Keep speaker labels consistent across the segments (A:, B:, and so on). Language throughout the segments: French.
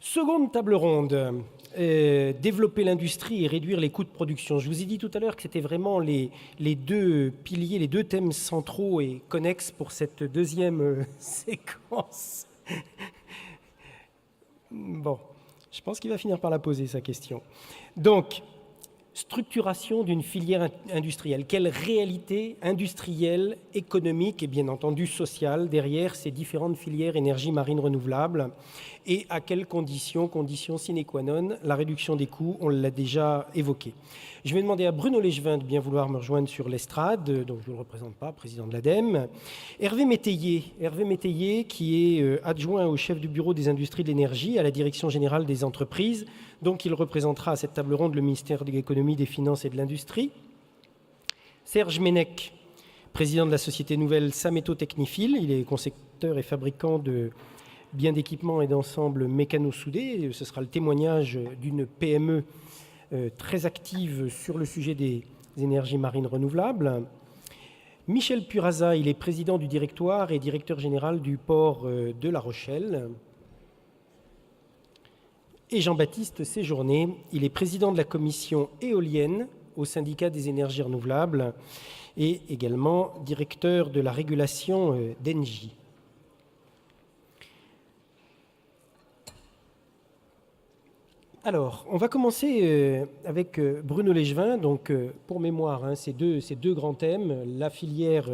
A: Seconde table ronde, développer l'industrie et réduire les coûts de production. Je vous ai dit tout à l'heure que c'était vraiment les deux piliers, les deux thèmes centraux et connexes pour cette deuxième séquence. Bon, je pense qu'il va finir par la poser, sa question. Donc, structuration d'une filière industrielle. Quelle réalité industrielle, économique et bien entendu sociale derrière ces différentes filières énergie marine renouvelable et à quelles conditions, conditions sine qua non, la réduction des coûts, on l'a déjà évoqué. Je vais demander à Bruno Legevin de bien vouloir me rejoindre sur l'estrade, donc je ne le représente pas, président de l'ADEME. Hervé Métayer qui est adjoint au chef du bureau des industries de l'énergie à la direction générale des entreprises, donc il représentera à cette table ronde le ministère de l'économie, des finances et de l'industrie. Serge Ménech, président de la société nouvelle Sameto Technifil, il est concepteur et fabricant de biens d'équipement et d'ensembles mécano-soudés. Ce sera le témoignage d'une PME très active sur le sujet des énergies marines renouvelables. Michel Puraza, il est président du directoire et directeur général du port de La Rochelle. Et Jean-Baptiste Séjourné, il est président de la commission éolienne au syndicat des énergies renouvelables et également directeur de la régulation d'Engie. Alors, on va commencer avec Bruno Legevin. Donc, pour mémoire, ces deux grands thèmes, la filière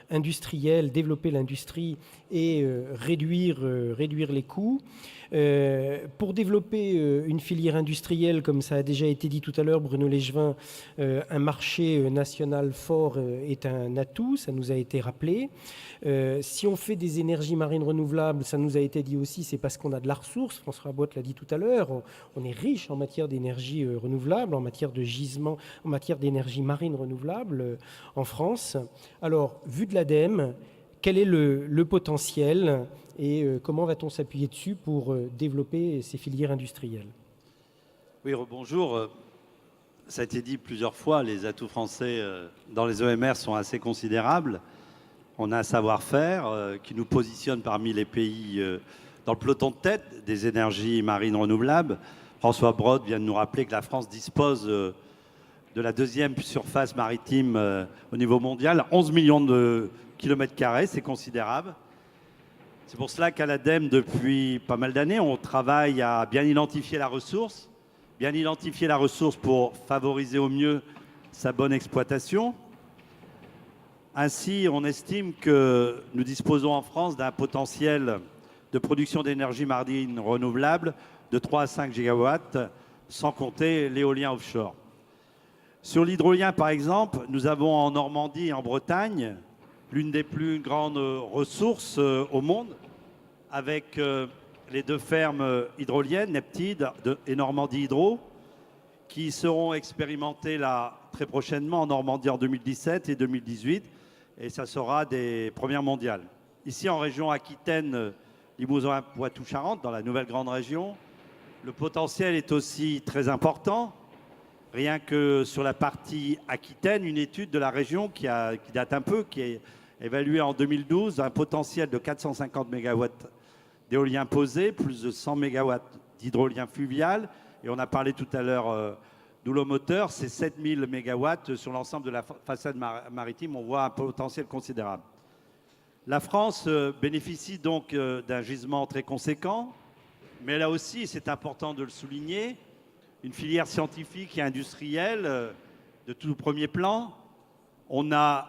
A: industrielle, développer l'industrie et réduire les coûts. Pour développer une filière industrielle, comme ça a déjà été dit tout à l'heure, Bruno Legevin, un marché national fort est un atout, ça nous a été rappelé. Si on fait des énergies marines renouvelables, ça nous a été dit aussi, c'est parce qu'on a de la ressource. François Boite l'a dit tout à l'heure, on est riche en matière d'énergie renouvelable, en matière de gisement, en matière d'énergie marine renouvelable en France. Alors, vu de l'ADEME, quel est le potentiel et comment va-t-on s'appuyer dessus pour développer ces filières industrielles?
B: Oui, bonjour. Ça a été dit plusieurs fois, les atouts français dans les EMR sont assez considérables. On a un savoir-faire qui nous positionne parmi les pays dans le peloton de tête des énergies marines renouvelables. François Brod vient de nous rappeler que la France dispose de la deuxième surface maritime au niveau mondial, 11 millions de kilomètres carrés, c'est considérable. C'est pour cela qu'à l'ADEME, depuis pas mal d'années, on travaille à bien identifier la ressource pour favoriser au mieux sa bonne exploitation. Ainsi, on estime que nous disposons en France d'un potentiel de production d'énergie marine renouvelable de 3 à 5 gigawatts, sans compter l'éolien offshore. Sur l'hydrolien, par exemple, nous avons en Normandie et en Bretagne l'une des plus grandes ressources au monde, avec les deux fermes hydroliennes, Neptide et Normandie Hydro, qui seront expérimentées là très prochainement en Normandie en 2017 et 2018, et ça sera des premières mondiales. Ici, en région Aquitaine, Limousin, Poitou-Charentes, dans la nouvelle grande région, le potentiel est aussi très important. Rien que sur la partie Aquitaine, une étude de la région qui date un peu, qui est évaluée en 2012, un potentiel de 450 MW d'éolien posé, plus de 100 MW d'hydrolien fluvial. Et on a parlé tout à l'heure d'houlomoteur, c'est 7000 MW sur l'ensemble de la façade maritime. On voit un potentiel considérable. La France bénéficie donc d'un gisement très conséquent, mais là aussi, c'est important de le souligner, une filière scientifique et industrielle de tout premier plan. On a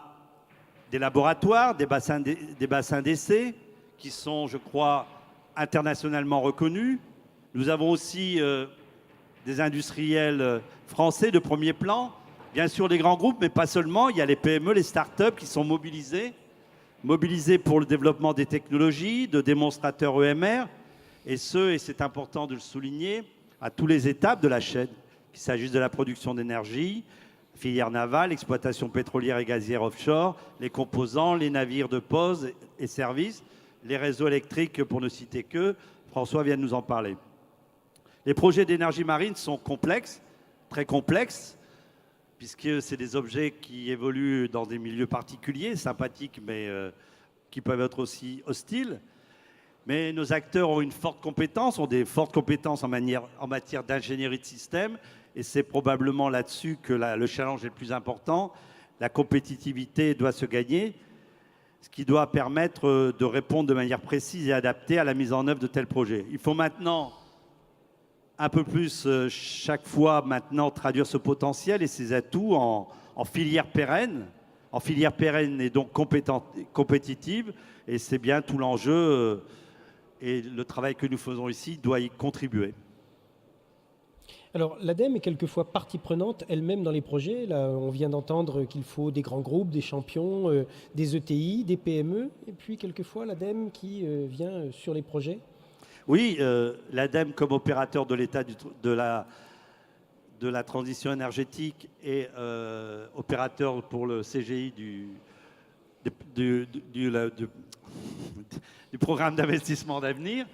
B: des laboratoires, des bassins d'essai qui sont, je crois, internationalement reconnus. Nous avons aussi des industriels français de premier plan. Bien sûr, les grands groupes, mais pas seulement. Il y a les PME, les start-up qui sont mobilisés pour le développement des technologies, de démonstrateurs EMR, et c'est important de le souligner, à toutes les étapes de la chaîne, qu'il s'agisse de la production d'énergie, filière navale, exploitation pétrolière et gazière offshore, les composants, les navires de pose et services, les réseaux électriques, pour ne citer que. François vient de nous en parler. Les projets d'énergie marine sont complexes, très complexes, puisque c'est des objets qui évoluent dans des milieux particuliers, sympathiques, mais qui peuvent être aussi hostiles. Mais nos acteurs ont une forte compétence, ont des fortes compétences en matière d'ingénierie de système. Et c'est probablement là-dessus que le challenge est le plus important. La compétitivité doit se gagner, ce qui doit permettre de répondre de manière précise et adaptée à la mise en œuvre de tels projets. Il faut maintenant un peu plus chaque fois maintenant traduire ce potentiel et ses atouts en filière pérenne, et donc compétitive. Et c'est bien tout l'enjeu et le travail que nous faisons ici doit y contribuer.
A: Alors, l'ADEME est quelquefois partie prenante elle-même dans les projets. Là, on vient d'entendre qu'il faut des grands groupes, des champions, des ETI, des PME, et puis quelquefois l'ADEME qui vient sur les projets.
B: Oui, l'ADEME comme opérateur de l'État de la transition énergétique et opérateur pour le CGI du programme d'investissement d'avenir,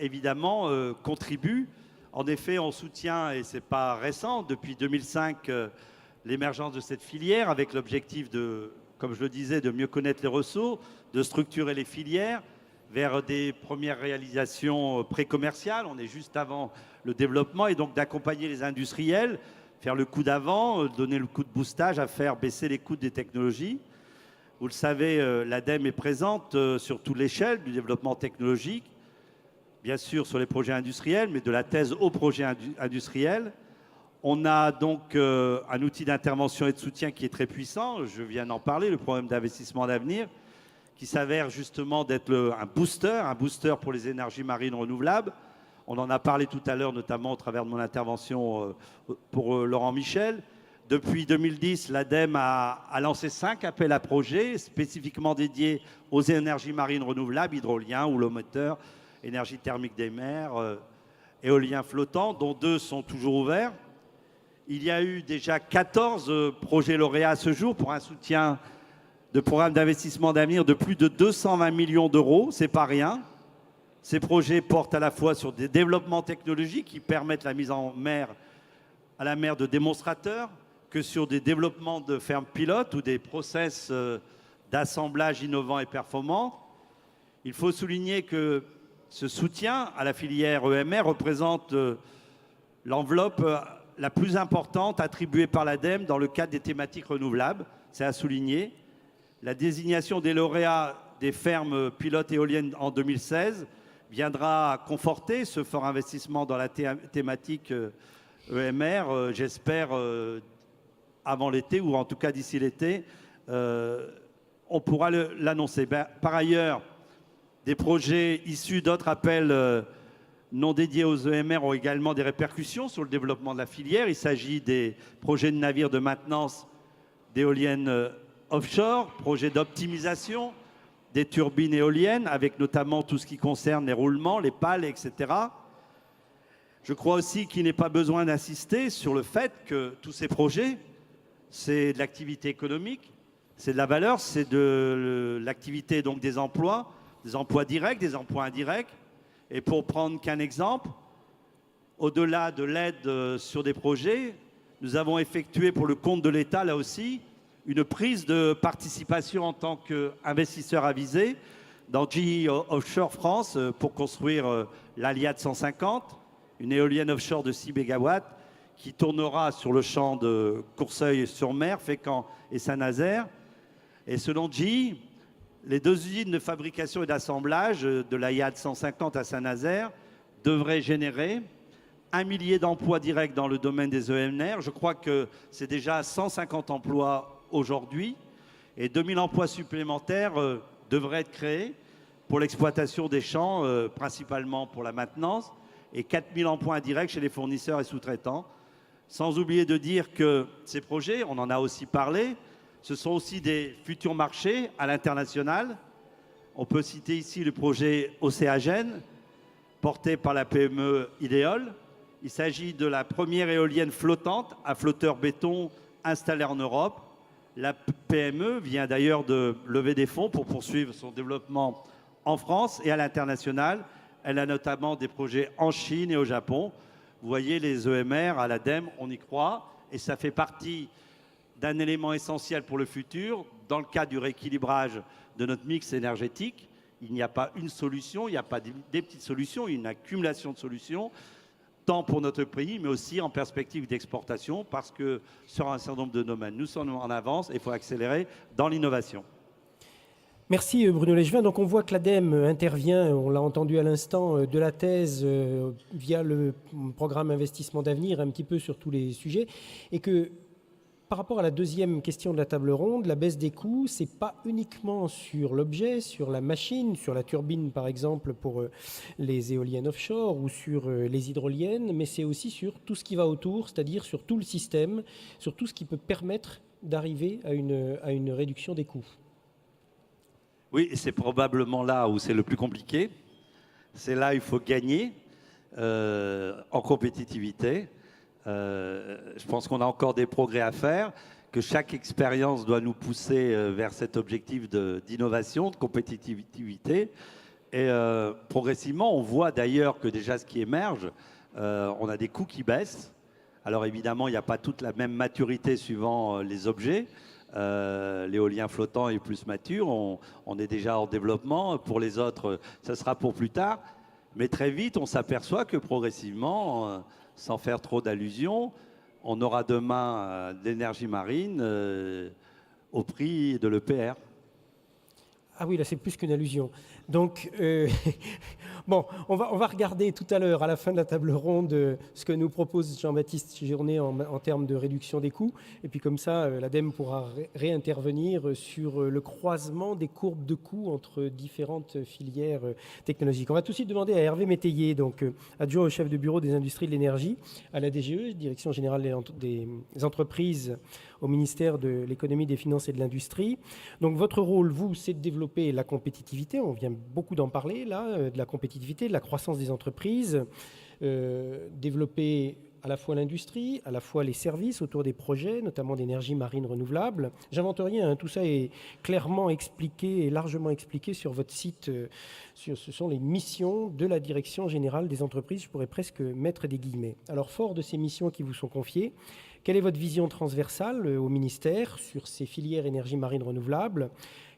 B: évidemment, contribue. En effet, on soutient, et ce n'est pas récent, depuis 2005, l'émergence de cette filière avec l'objectif de, comme je le disais, de mieux connaître les ressources, de structurer les filières vers des premières réalisations pré-commerciales. On est juste avant le développement et donc d'accompagner les industriels, faire le coup d'avant, donner le coup de boostage à faire baisser les coûts des technologies. Vous le savez, l'ADEME est présente sur toute l'échelle du développement technologique, bien sûr sur les projets industriels, mais de la thèse aux projets industriels. On a donc un outil d'intervention et de soutien qui est très puissant. Je viens d'en parler, le programme d'investissement d'avenir, qui s'avère justement d'être un booster pour les énergies marines renouvelables. On en a parlé tout à l'heure, notamment au travers de mon intervention pour Laurent Michel. Depuis 2010, l'ADEME a lancé 5 appels à projets spécifiquement dédiés aux énergies marines renouvelables, hydrolien, houlomoteur, énergie thermique des mers, éolien flottant, dont 2 sont toujours ouverts. Il y a eu déjà 14 projets lauréats à ce jour pour un soutien de programmes d'investissement d'avenir de plus de 220 millions d'euros. C'est pas rien. Ces projets portent à la fois sur des développements technologiques qui permettent la mise à la mer de démonstrateurs, que sur des développements de fermes pilotes ou des process d'assemblage innovants et performants. Il faut souligner que ce soutien à la filière EMR représente l'enveloppe la plus importante attribuée par l'ADEME dans le cadre des thématiques renouvelables. C'est à souligner. La désignation des lauréats des fermes pilotes éoliennes en 2016 viendra conforter ce fort investissement dans la thématique EMR, j'espère, avant l'été, ou en tout cas d'ici l'été, on pourra l'annoncer. Par ailleurs, des projets issus d'autres appels non dédiés aux EMR ont également des répercussions sur le développement de la filière. Il s'agit des projets de navires de maintenance d'éoliennes offshore, projets d'optimisation des turbines éoliennes, avec notamment tout ce qui concerne les roulements, les pales, etc. Je crois aussi qu'il n'est pas besoin d'insister sur le fait que tous ces projets, c'est de l'activité économique, c'est de la valeur, c'est de l'activité, donc des emplois directs, des emplois indirects. Et pour prendre qu'un exemple, au-delà de l'aide sur des projets, nous avons effectué pour le compte de l'État, là aussi, une prise de participation en tant qu'investisseur avisé dans GE Offshore France pour construire l'Aliade 150, une éolienne offshore de 6 MW qui tournera sur le champ de Courseulles-sur-Mer, Fécamp et Saint-Nazaire. Et selon GE, les 2 usines de fabrication et d'assemblage de l'Aliade 150 à Saint-Nazaire devraient générer 1 millier d'emplois directs dans le domaine des ENR. Je crois que c'est déjà 150 emplois aujourd'hui et 2000 emplois supplémentaires devraient être créés pour l'exploitation des champs, principalement pour la maintenance, et 4000 emplois indirects chez les fournisseurs et sous-traitants. Sans oublier de dire que ces projets, on en a aussi parlé, ce sont aussi des futurs marchés à l'international. On peut citer ici le projet Océagène, porté par la PME Ideol. Il s'agit de la première éolienne flottante à flotteur béton installée en Europe. La PME vient d'ailleurs de lever des fonds pour poursuivre son développement en France et à l'international. Elle a notamment des projets en Chine et au Japon. Vous voyez, les EMR à l'ADEME, on y croit. Et ça fait partie d'un élément essentiel pour le futur dans le cadre du rééquilibrage de notre mix énergétique Il n'y a pas une solution, il n'y a pas des petites solutions, il y a une accumulation de solutions, tant pour notre pays, mais aussi en perspective d'exportation, parce que sur un certain nombre de domaines, nous sommes en avance et il faut accélérer dans l'innovation.
A: Merci Bruno Légevin. Donc on voit que l'ADEME intervient, on l'a entendu à l'instant, de la thèse via le programme Investissement d'avenir un petit peu sur tous les sujets, et que par rapport à la deuxième question de la table ronde, la baisse des coûts, ce n'est pas uniquement sur l'objet, sur la machine, sur la turbine par exemple pour les éoliennes offshore ou sur les hydroliennes, mais c'est aussi sur tout ce qui va autour, c'est-à-dire sur tout le système, sur tout ce qui peut permettre d'arriver à une réduction des coûts.
B: Oui, c'est probablement là où c'est le plus compliqué. C'est là où il faut gagner en compétitivité. Je pense qu'on a encore des progrès à faire, que chaque expérience doit nous pousser vers cet objectif d'innovation, de compétitivité. Et progressivement, on voit d'ailleurs que déjà ce qui émerge, on a des coûts qui baissent. Alors évidemment, il n'y a pas toute la même maturité suivant les objets. L'éolien flottant est plus mature, on est déjà en développement. Pour les autres, ça sera pour plus tard. Mais très vite, on s'aperçoit que progressivement, sans faire trop d'allusions, on aura demain de l'énergie marine au prix de l'EPR.
A: Ah oui, là c'est plus qu'une allusion. Donc, bon, on va regarder tout à l'heure, à la fin de la table ronde, ce que nous propose Jean-Baptiste Journet en termes de réduction des coûts. Et puis comme ça, l'ADEME pourra réintervenir sur le croisement des courbes de coûts entre différentes filières technologiques. On va tout de suite demander à Hervé Métayer, donc adjoint au chef de bureau des industries de l'énergie à la DGE, Direction générale des entreprises au ministère de l'économie, des finances et de l'industrie. Donc votre rôle, vous, c'est de développer la compétitivité. On vient beaucoup d'en parler là, de la compétitivité, de la croissance des entreprises, développer à la fois l'industrie, à la fois les services autour des projets, notamment d'énergie marine renouvelable. J'invente rien, hein, tout ça est clairement expliqué et largement expliqué sur votre site. Ce sont les missions de la Direction générale des entreprises, je pourrais presque mettre des guillemets. Alors fort de ces missions qui vous sont confiées, quelle est votre vision transversale au ministère sur ces filières énergie marine renouvelable ?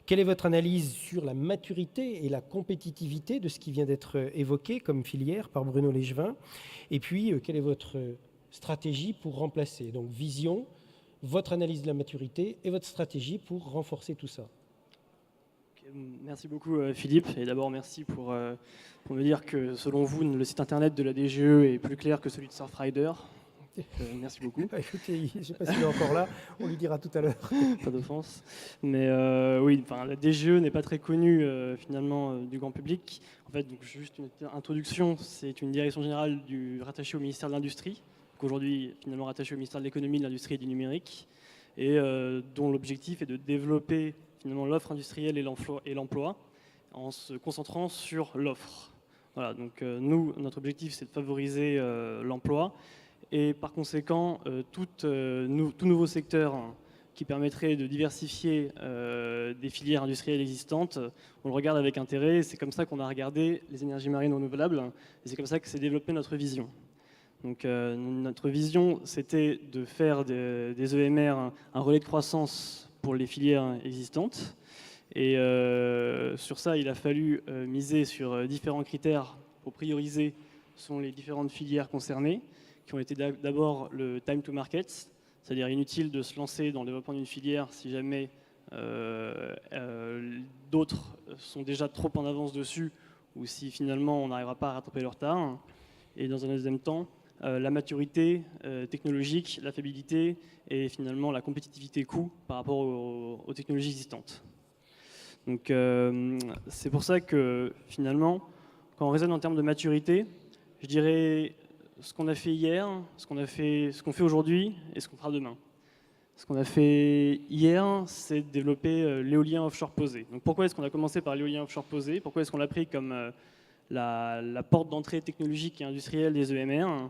A: Quelle est votre analyse sur la maturité et la compétitivité de ce qui vient d'être évoqué comme filière par Bruno Légevin ? Et puis, quelle est votre stratégie pour remplacer ? Donc, vision, votre analyse de la maturité et votre stratégie pour renforcer tout ça.
C: Merci beaucoup Philippe, et d'abord merci pour me dire que selon vous, le site internet de la DGE est plus clair que celui de Surfrider. Merci beaucoup.
A: Écoutez, je ne sais pas s'il est encore là, on lui dira tout à l'heure.
C: Pas d'offense. Mais oui, la DGE n'est pas très connue finalement du grand public. En fait, donc, juste une introduction, c'est une direction générale rattachée au ministère de l'Industrie, aujourd'hui finalement rattachée au ministère de l'Économie, de l'Industrie et du Numérique, et dont l'objectif est de développer finalement l'offre industrielle et l'emploi en se concentrant sur l'offre. Voilà, donc notre objectif c'est de favoriser l'emploi. Et par conséquent, tout nouveau secteur qui permettrait de diversifier des filières industrielles existantes, on le regarde avec intérêt. C'est comme ça qu'on a regardé les énergies marines renouvelables et c'est comme ça que s'est développée notre vision. Donc, notre vision, c'était de faire des EMR un relais de croissance pour les filières existantes. Et sur ça, il a fallu miser sur différents critères pour prioriser sont les différentes filières concernées, qui ont été d'abord le time to market, c'est-à-dire inutile de se lancer dans le développement d'une filière si jamais d'autres sont déjà trop en avance dessus ou si finalement on n'arrivera pas à rattraper le retard. Et dans un deuxième temps, la maturité technologique, la fiabilité et finalement la compétitivité coût par rapport aux technologies existantes. Donc c'est pour ça que finalement, quand on raisonne en termes de maturité, je dirais ce qu'on a fait hier, ce qu'on fait aujourd'hui et ce qu'on fera demain. Ce qu'on a fait hier, c'est de développer l'éolien offshore posé. Donc pourquoi est-ce qu'on a commencé par l'éolien offshore posé ? Pourquoi est-ce qu'on l'a pris comme la porte d'entrée technologique et industrielle des EMR ?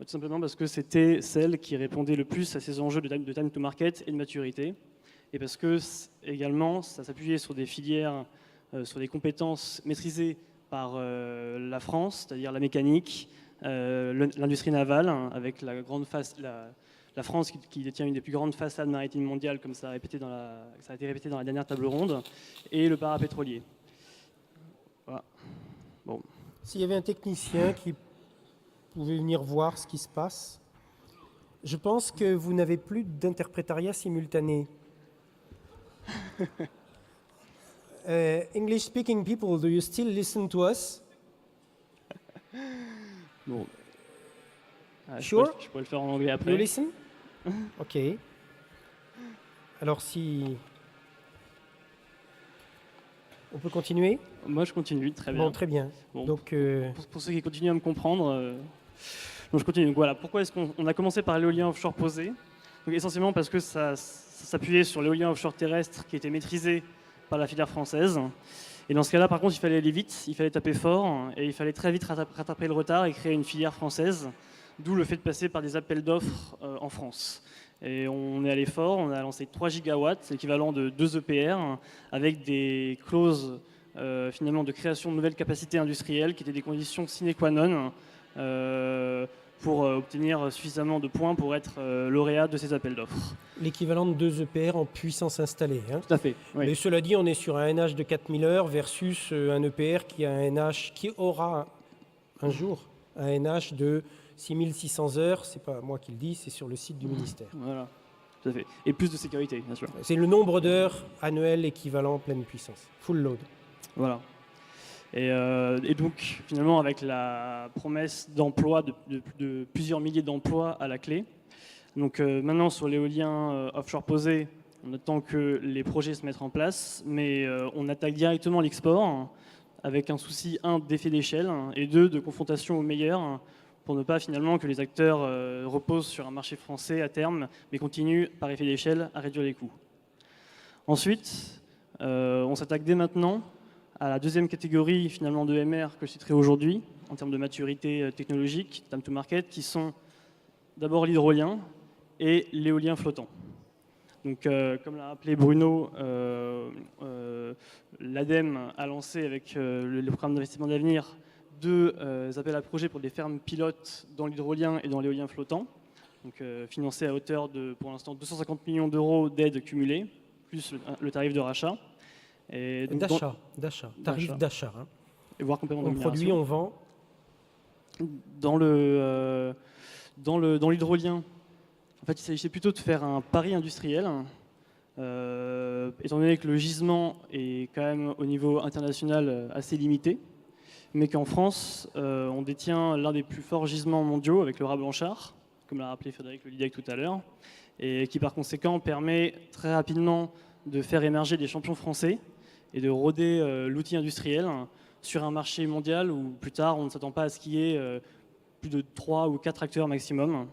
C: Tout simplement parce que c'était celle qui répondait le plus à ces enjeux de time to market et de maturité. Et parce que également, ça s'appuyait sur des filières, sur des compétences maîtrisées par la France, c'est-à-dire la mécanique, l'industrie navale, avec la France qui détient une des plus grandes façades maritimes mondiales, comme ça a été répété dans la dernière table ronde, et le parapétrolier. Bon.
A: S'il y avait un technicien qui pouvait venir voir ce qui se passe, je pense que vous n'avez plus d'interprétariat simultané. English-speaking people, do you still listen to us?
C: Bon.
A: Sure.
C: Je pourrais le faire en anglais après.
A: You listen? Ok. Alors si... On peut continuer?
C: Moi, je continue, très bien.
A: Bon, très bien.
C: Bon,
A: Donc,
C: pour ceux qui continuent à me comprendre, donc je continue. Donc voilà, pourquoi est-ce qu'on a commencé par l'éolien offshore posé? Donc essentiellement parce que ça s'appuyait sur l'éolien offshore terrestre qui était maîtrisé par la filière française. Et dans ce cas-là, par contre, il fallait aller vite, il fallait taper fort, et il fallait très vite rattraper le retard et créer une filière française, d'où le fait de passer par des appels d'offres en France. Et on est allé fort, on a lancé 3 gigawatts, l'équivalent de 2 EPR, avec des clauses finalement de création de nouvelles capacités industrielles qui étaient des conditions sine qua non pour obtenir suffisamment de points pour être lauréat de ces appels d'offres.
A: l'équivalent de 2 EPR en puissance installée. Hein.
C: Tout à fait. Oui.
A: Mais cela dit, on est sur un NH de 4000 heures versus un EPR qui a un NH qui aura un jour un NH de 6600 heures. C'est pas moi qui le dis, c'est sur le site du ministère.
C: Voilà. Tout à fait. Et plus de sécurité, bien sûr.
A: C'est le nombre d'heures annuelles équivalent pleine puissance, full load.
C: Voilà. Et donc, finalement, avec la promesse d'emploi, de plusieurs milliers d'emplois à la clé. Donc maintenant, sur l'éolien offshore posé, on attend que les projets se mettent en place, mais on attaque directement l'export, avec un souci, 1, d'effet d'échelle, et 2, de confrontation au meilleur, pour ne pas finalement que les acteurs reposent sur un marché français à terme, mais continuent, par effet d'échelle, à réduire les coûts. Ensuite, on s'attaque dès maintenant à la deuxième catégorie finalement de MR que je citerai aujourd'hui, en termes de maturité technologique, time to market, qui sont d'abord l'hydrolien et l'éolien flottant. Donc, comme l'a rappelé Bruno, l'ADEME a lancé avec le programme d'investissement d'avenir 2 appels à projets pour des fermes pilotes dans l'hydrolien et dans l'éolien flottant, donc financés à hauteur de, pour l'instant, 250 millions d'euros d'aides cumulées, plus le tarif de rachat.
A: D'achat, tarif d'achat. Hein.
C: Et voire complètement
A: on produit, on vend.
C: Dans l'hydrolien, en fait, il s'agissait plutôt de faire un pari industriel, étant donné que le gisement est quand même au niveau international assez limité, mais qu'en France, on détient l'un des plus forts gisements mondiaux avec le Raz Blanchard, comme l'a rappelé Frédéric Lelydec tout à l'heure, et qui par conséquent permet très rapidement de faire émerger des champions français et de roder l'outil industriel sur un marché mondial où plus tard on ne s'attend pas à ce qu'il y ait plus de 3 ou 4 acteurs maximum.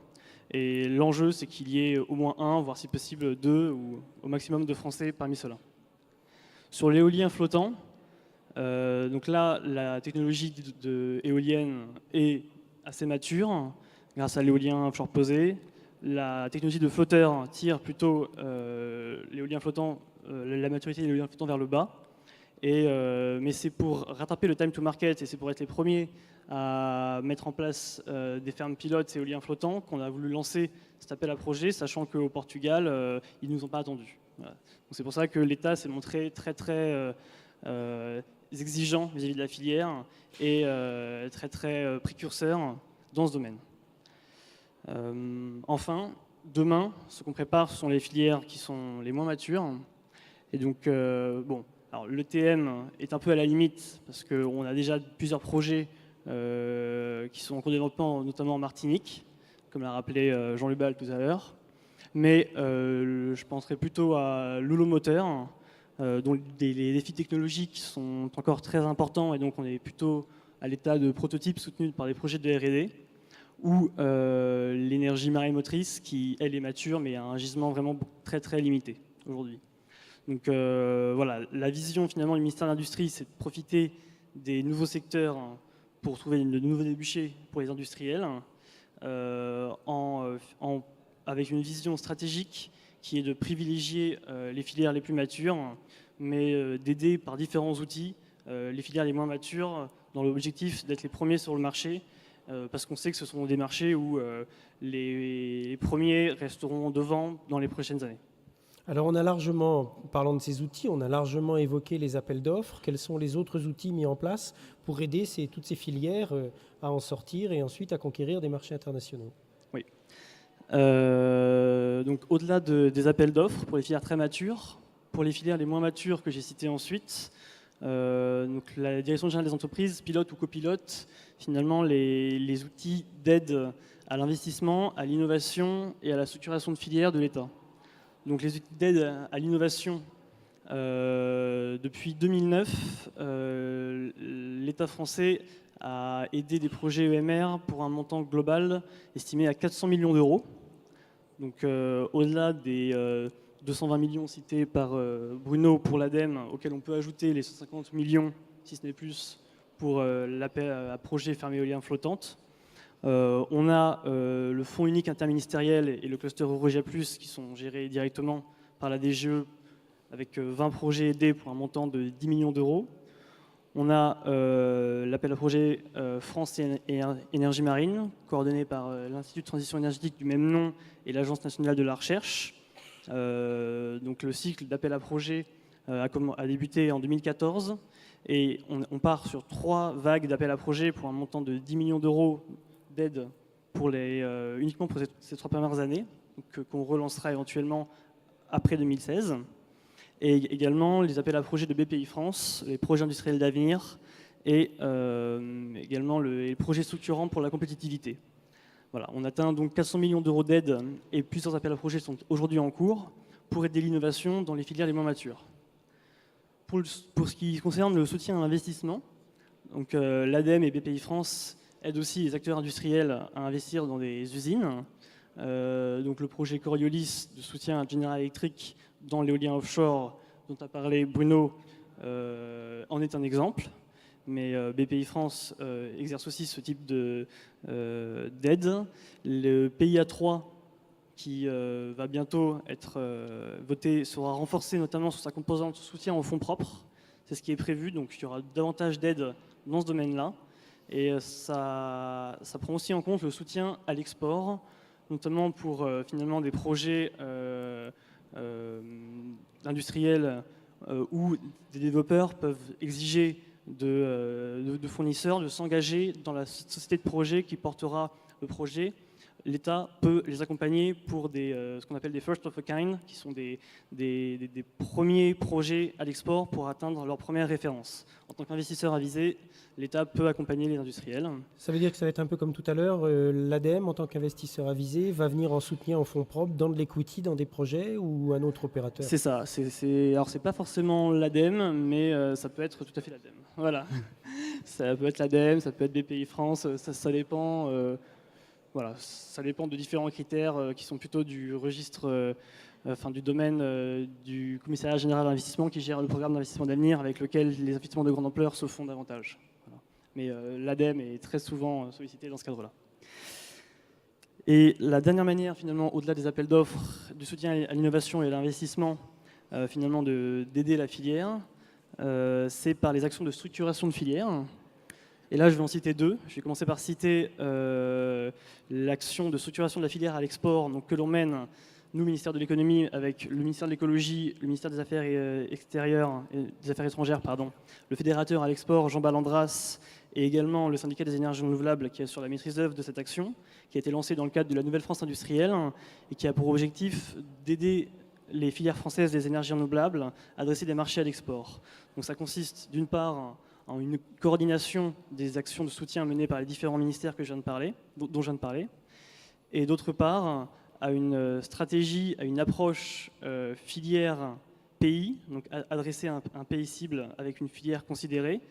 C: Et l'enjeu, c'est qu'il y ait au moins 1, voire si possible 2, ou au maximum de Français parmi ceux-là. Sur l'éolien flottant, donc là, la technologie éolienne est assez mature, grâce à l'éolien offshore posé. La technologie de flotteur tire plutôt l'éolien flottant, la maturité de l'éolien flottant vers le bas. Mais c'est pour rattraper le time to market et c'est pour être les premiers à mettre en place des fermes pilotes éoliens flottants qu'on a voulu lancer cet appel à projet, sachant qu'au Portugal, ils ne nous ont pas attendus. Voilà. C'est pour ça que l'État s'est montré très exigeant vis-à-vis de la filière et très précurseur dans ce domaine. Enfin, demain, ce qu'on prépare, ce sont les filières qui sont les moins matures. Et donc, bon, alors l'ETM est un peu à la limite parce qu'on a déjà plusieurs projets qui sont en cours de développement, notamment en Martinique, comme l'a rappelé Jean Lubal tout à l'heure. Mais je penserais plutôt à l'houlo moteur, dont les défis technologiques sont encore très importants et donc on est plutôt à l'état de prototype soutenu par des projets de R&D, ou l'énergie marémotrice qui, elle, est mature mais a un gisement vraiment très limité aujourd'hui. Donc voilà, la vision finalement du ministère de l'Industrie, c'est de profiter des nouveaux secteurs pour trouver de nouveaux débouchés pour les industriels, avec une vision stratégique qui est de privilégier les filières les plus matures, mais d'aider par différents outils les filières les moins matures dans l'objectif d'être les premiers sur le marché, parce qu'on sait que ce sont des marchés où les premiers resteront devant dans les prochaines années.
A: Alors on a largement, parlant de ces outils, on a largement évoqué les appels d'offres. Quels sont les autres outils mis en place pour aider toutes ces filières à en sortir et ensuite à conquérir des marchés internationaux?
C: Oui. Donc au-delà des appels d'offres pour les filières très matures, pour les filières les moins matures que j'ai citées ensuite, donc la Direction générale des entreprises pilote ou copilote finalement les outils d'aide à l'investissement, à l'innovation et à la structuration de filières de l'État. Donc les outils d'aide à l'innovation, depuis 2009, l'État français a aidé des projets EMR pour un montant global estimé à 400 millions d'euros. Donc au-delà des 220 millions cités par Bruno pour l'ADEME, auxquels on peut ajouter les 150 millions, si ce n'est plus, pour l'appel à projet ferme éolien flottante. On a le fonds unique interministériel et le cluster Eurogia+, qui sont gérés directement par la DGE avec 20 projets aidés pour un montant de 10 millions d'euros. On a l'appel à projet France et Énergie Marine, coordonné par l'Institut de transition énergétique du même nom et l'Agence nationale de la recherche. Donc le cycle d'appel à projet a débuté en 2014 et on part sur 3 vagues d'appel à projet pour un montant de 10 millions d'euros d'aide uniquement pour ces 3 premières années, qu'on relancera éventuellement après 2016. Et également les appels à projets de BPI France, les projets industriels d'avenir et également les projets structurants pour la compétitivité. Voilà, on atteint donc 400 millions d'euros d'aide et plusieurs appels à projets sont aujourd'hui en cours pour aider l'innovation dans les filières les moins matures. Pour ce qui concerne le soutien à l'investissement, donc l'ADEME et BPI France aident aussi les acteurs industriels à investir dans des usines. Donc le projet Coriolis de soutien à General Electric dans l'éolien offshore dont a parlé Bruno en est un exemple. Mais BPI France exerce aussi ce type d'aide. Le PIA 3 qui va bientôt être voté sera renforcé notamment sur sa composante soutien aux fonds propres. C'est ce qui est prévu, donc il y aura davantage d'aide dans ce domaine-là. Et ça prend aussi en compte le soutien à l'export, notamment pour finalement des projets industriels où des développeurs peuvent exiger de fournisseurs de s'engager dans la société de projet qui portera le projet. L'État peut les accompagner pour ce qu'on appelle des first of a kind, qui sont des premiers projets à l'export pour atteindre leur première référence. En tant qu'investisseur avisé, l'État peut accompagner les industriels. Ça
A: veut dire que ça va être un peu comme tout à l'heure, l'ADEME, en tant qu'investisseur avisé, va venir en soutien en fonds propres dans de l'equity, dans des projets ou un autre opérateur?
C: C'est ça. Alors, c'est pas forcément l'ADEME, mais ça peut être tout à fait l'ADEME. Voilà. Ça peut être l'ADEME, ça peut être BPI France, ça dépend. Voilà, ça dépend de différents critères qui sont plutôt du registre, du domaine du commissariat général d'investissement qui gère le programme d'investissement d'avenir avec lequel les investissements de grande ampleur se font davantage. Voilà. Mais l'ADEME est très souvent sollicité dans ce cadre-là. Et la dernière manière, finalement, au-delà des appels d'offres, du soutien à l'innovation et à l'investissement, finalement, d'aider la filière, c'est par les actions de structuration de filière. Et là, je vais en citer 2. Je vais commencer par citer l'action de structuration de la filière à l'export, donc que l'on mène, nous, ministère de l'économie, avec le ministère de l'écologie, le ministère des Affaires étrangères, le fédérateur à l'export, Jean Balandras, et également le syndicat des énergies renouvelables qui assure la maîtrise d'œuvre de cette action, qui a été lancée dans le cadre de la Nouvelle France industrielle et qui a pour objectif d'aider les filières françaises des énergies renouvelables à adresser des marchés à l'export. Donc ça consiste d'une part en une coordination des actions de soutien menées par les différents ministères dont je viens de parler, et d'autre part à une stratégie, à une approche filière pays, donc adresser un pays cible avec une filière considérée.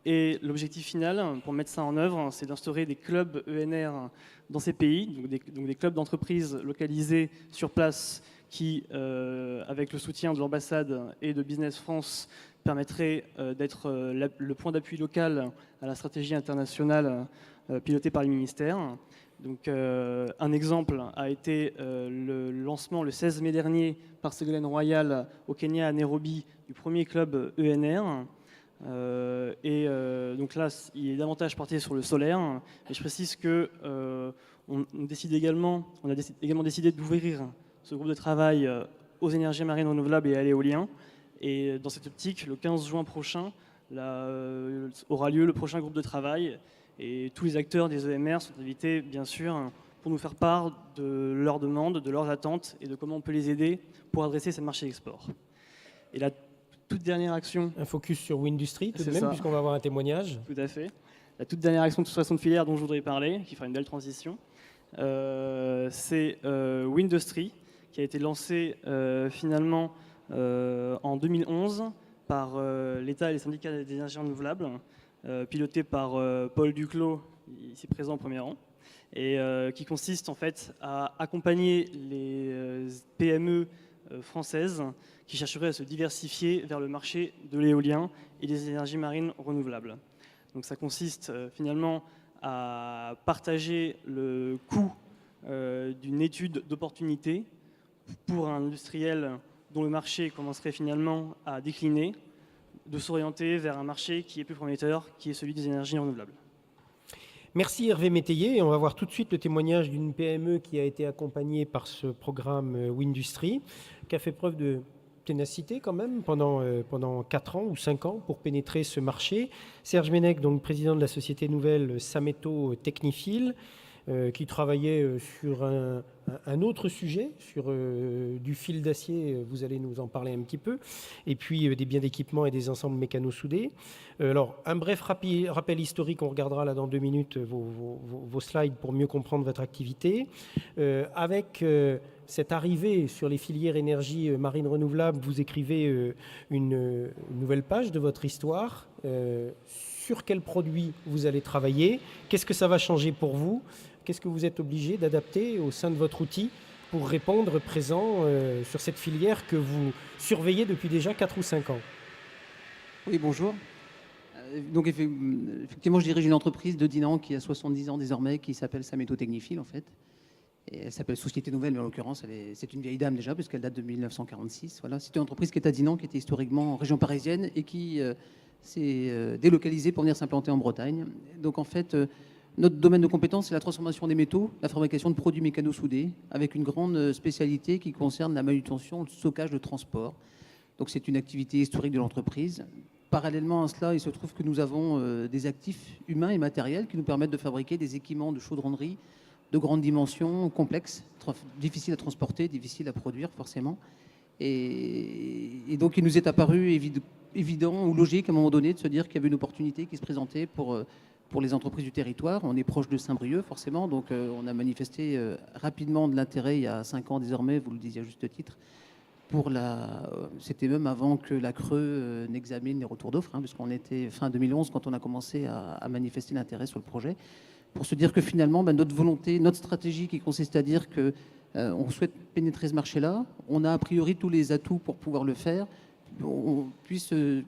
C: Et l'objectif final, pour mettre ça en œuvre, c'est d'instaurer des clubs ENR dans ces pays, donc des clubs d'entreprises localisés sur place qui, avec le soutien de l'ambassade et de Business France, permettrait d'être le point d'appui local à la stratégie internationale pilotée par les ministères. Donc, un exemple a été le lancement le 16 mai dernier par Ségolène Royal au Kenya à Nairobi du premier club ENR. Donc là, il est davantage porté sur le solaire. Et je précise que on a également décidé d'ouvrir ce groupe de travail aux énergies marines renouvelables et à l'éolien. Et dans cette optique, le 15 juin prochain, aura lieu le prochain groupe de travail. Et tous les acteurs des EMR sont invités, bien sûr, pour nous faire part de leurs demandes, de leurs attentes et de comment on peut les aider pour adresser ces marchés d'export. Et la toute dernière action...
A: Un focus sur Windustry, tout de
C: C'est
A: même,
C: ça.
A: puisqu'on va avoir un témoignage.
C: Tout à fait. La toute dernière action de toute filière dont je voudrais parler, qui fera une belle transition, c'est Windustry, qui a été lancé finalement en 2011 par l'État et les syndicats des énergies renouvelables, piloté par Paul Duclos, ici présent au premier rang, et qui consiste en fait à accompagner les PME françaises qui chercheraient à se diversifier vers le marché de l'éolien et des énergies marines renouvelables. Donc ça consiste finalement à partager le coût d'une étude d'opportunité pour un industriel dont le marché commencerait finalement à décliner, de s'orienter vers un marché qui est plus prometteur, qui est celui des énergies renouvelables.
A: Merci Hervé Métayer. On va voir tout de suite le témoignage d'une PME qui a été accompagnée par ce programme Windustry, qui a fait preuve de ténacité quand même pendant 4 ans ou 5 ans pour pénétrer ce marché. Serge Ménech, donc président de la société nouvelle Sameto Technifil, qui travaillait sur un autre sujet, sur du fil d'acier, vous allez nous en parler un petit peu, et puis des biens d'équipement et des ensembles mécano-soudés. Alors, un bref rappel historique, on regardera là dans 2 minutes vos slides pour mieux comprendre votre activité. Avec cette arrivée sur les filières énergie marine renouvelable, vous écrivez une nouvelle page de votre histoire. Sur quel produit vous allez travailler? Qu'est-ce que ça va changer pour vous? Qu'est-ce que vous êtes obligé d'adapter au sein de votre outil pour répondre présent sur cette filière que vous surveillez depuis déjà 4 ou 5 ans?
D: Oui, bonjour. Donc effectivement, je dirige une entreprise de Dinan qui a 70 ans désormais, qui s'appelle Sameto Technifil en fait. Et elle s'appelle Société Nouvelle, mais en l'occurrence, c'est une vieille dame déjà, puisqu'elle date de 1946. Voilà. C'est une entreprise qui est à Dinan, qui était historiquement en région parisienne et qui s'est délocalisée pour venir s'implanter en Bretagne. Donc en fait, notre domaine de compétence, c'est la transformation des métaux, la fabrication de produits mécano-soudés, avec une grande spécialité qui concerne la manutention, le stockage, le transport. Donc c'est une activité historique de l'entreprise. Parallèlement à cela, il se trouve que nous avons des actifs humains et matériels qui nous permettent de fabriquer des équipements de chaudronnerie de grandes dimensions, complexes, difficiles à transporter, difficiles à produire forcément. Et donc il nous est apparu évident ou logique à un moment donné de se dire qu'il y avait une opportunité qui se présentait pour les entreprises du territoire. On est proche de Saint-Brieuc forcément, donc on a manifesté rapidement de l'intérêt il y a 5 ans désormais, vous le disiez à juste titre, c'était même avant que la Creux n'examine les retours d'offres, puisqu'on était fin 2011 quand on a commencé à manifester l'intérêt sur le projet, pour se dire que finalement, notre volonté, notre stratégie qui consiste à dire qu'on souhaite pénétrer ce marché-là, on a a priori tous les atouts pour pouvoir le faire, on puisse nous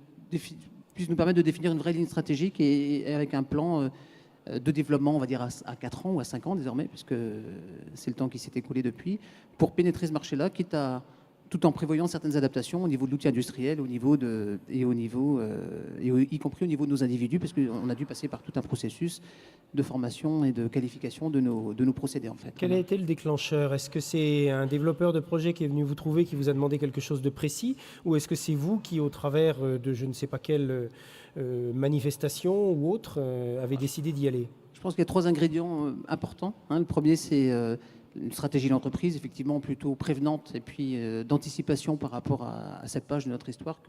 D: permettre de définir une vraie ligne stratégique et avec un plan de développement, on va dire à 4 ans ou à 5 ans désormais, puisque c'est le temps qui s'est écoulé depuis, pour pénétrer ce marché-là, tout en prévoyant certaines adaptations au niveau de l'outil industriel, y compris au niveau de nos individus, parce qu'on a dû passer par tout un processus de formation et de qualification de nos procédés en fait.
A: Quel a été le déclencheur? Est-ce que c'est un développeur de projet qui est venu vous trouver, qui vous a demandé quelque chose de précis, ou est-ce que c'est vous qui, au travers de je ne sais pas quelle manifestation ou autre, avez décidé d'y aller?
D: Je pense qu'il y a 3 ingrédients importants. Le premier, c'est une stratégie d'entreprise, effectivement plutôt prévenante et puis d'anticipation par rapport à cette page de notre histoire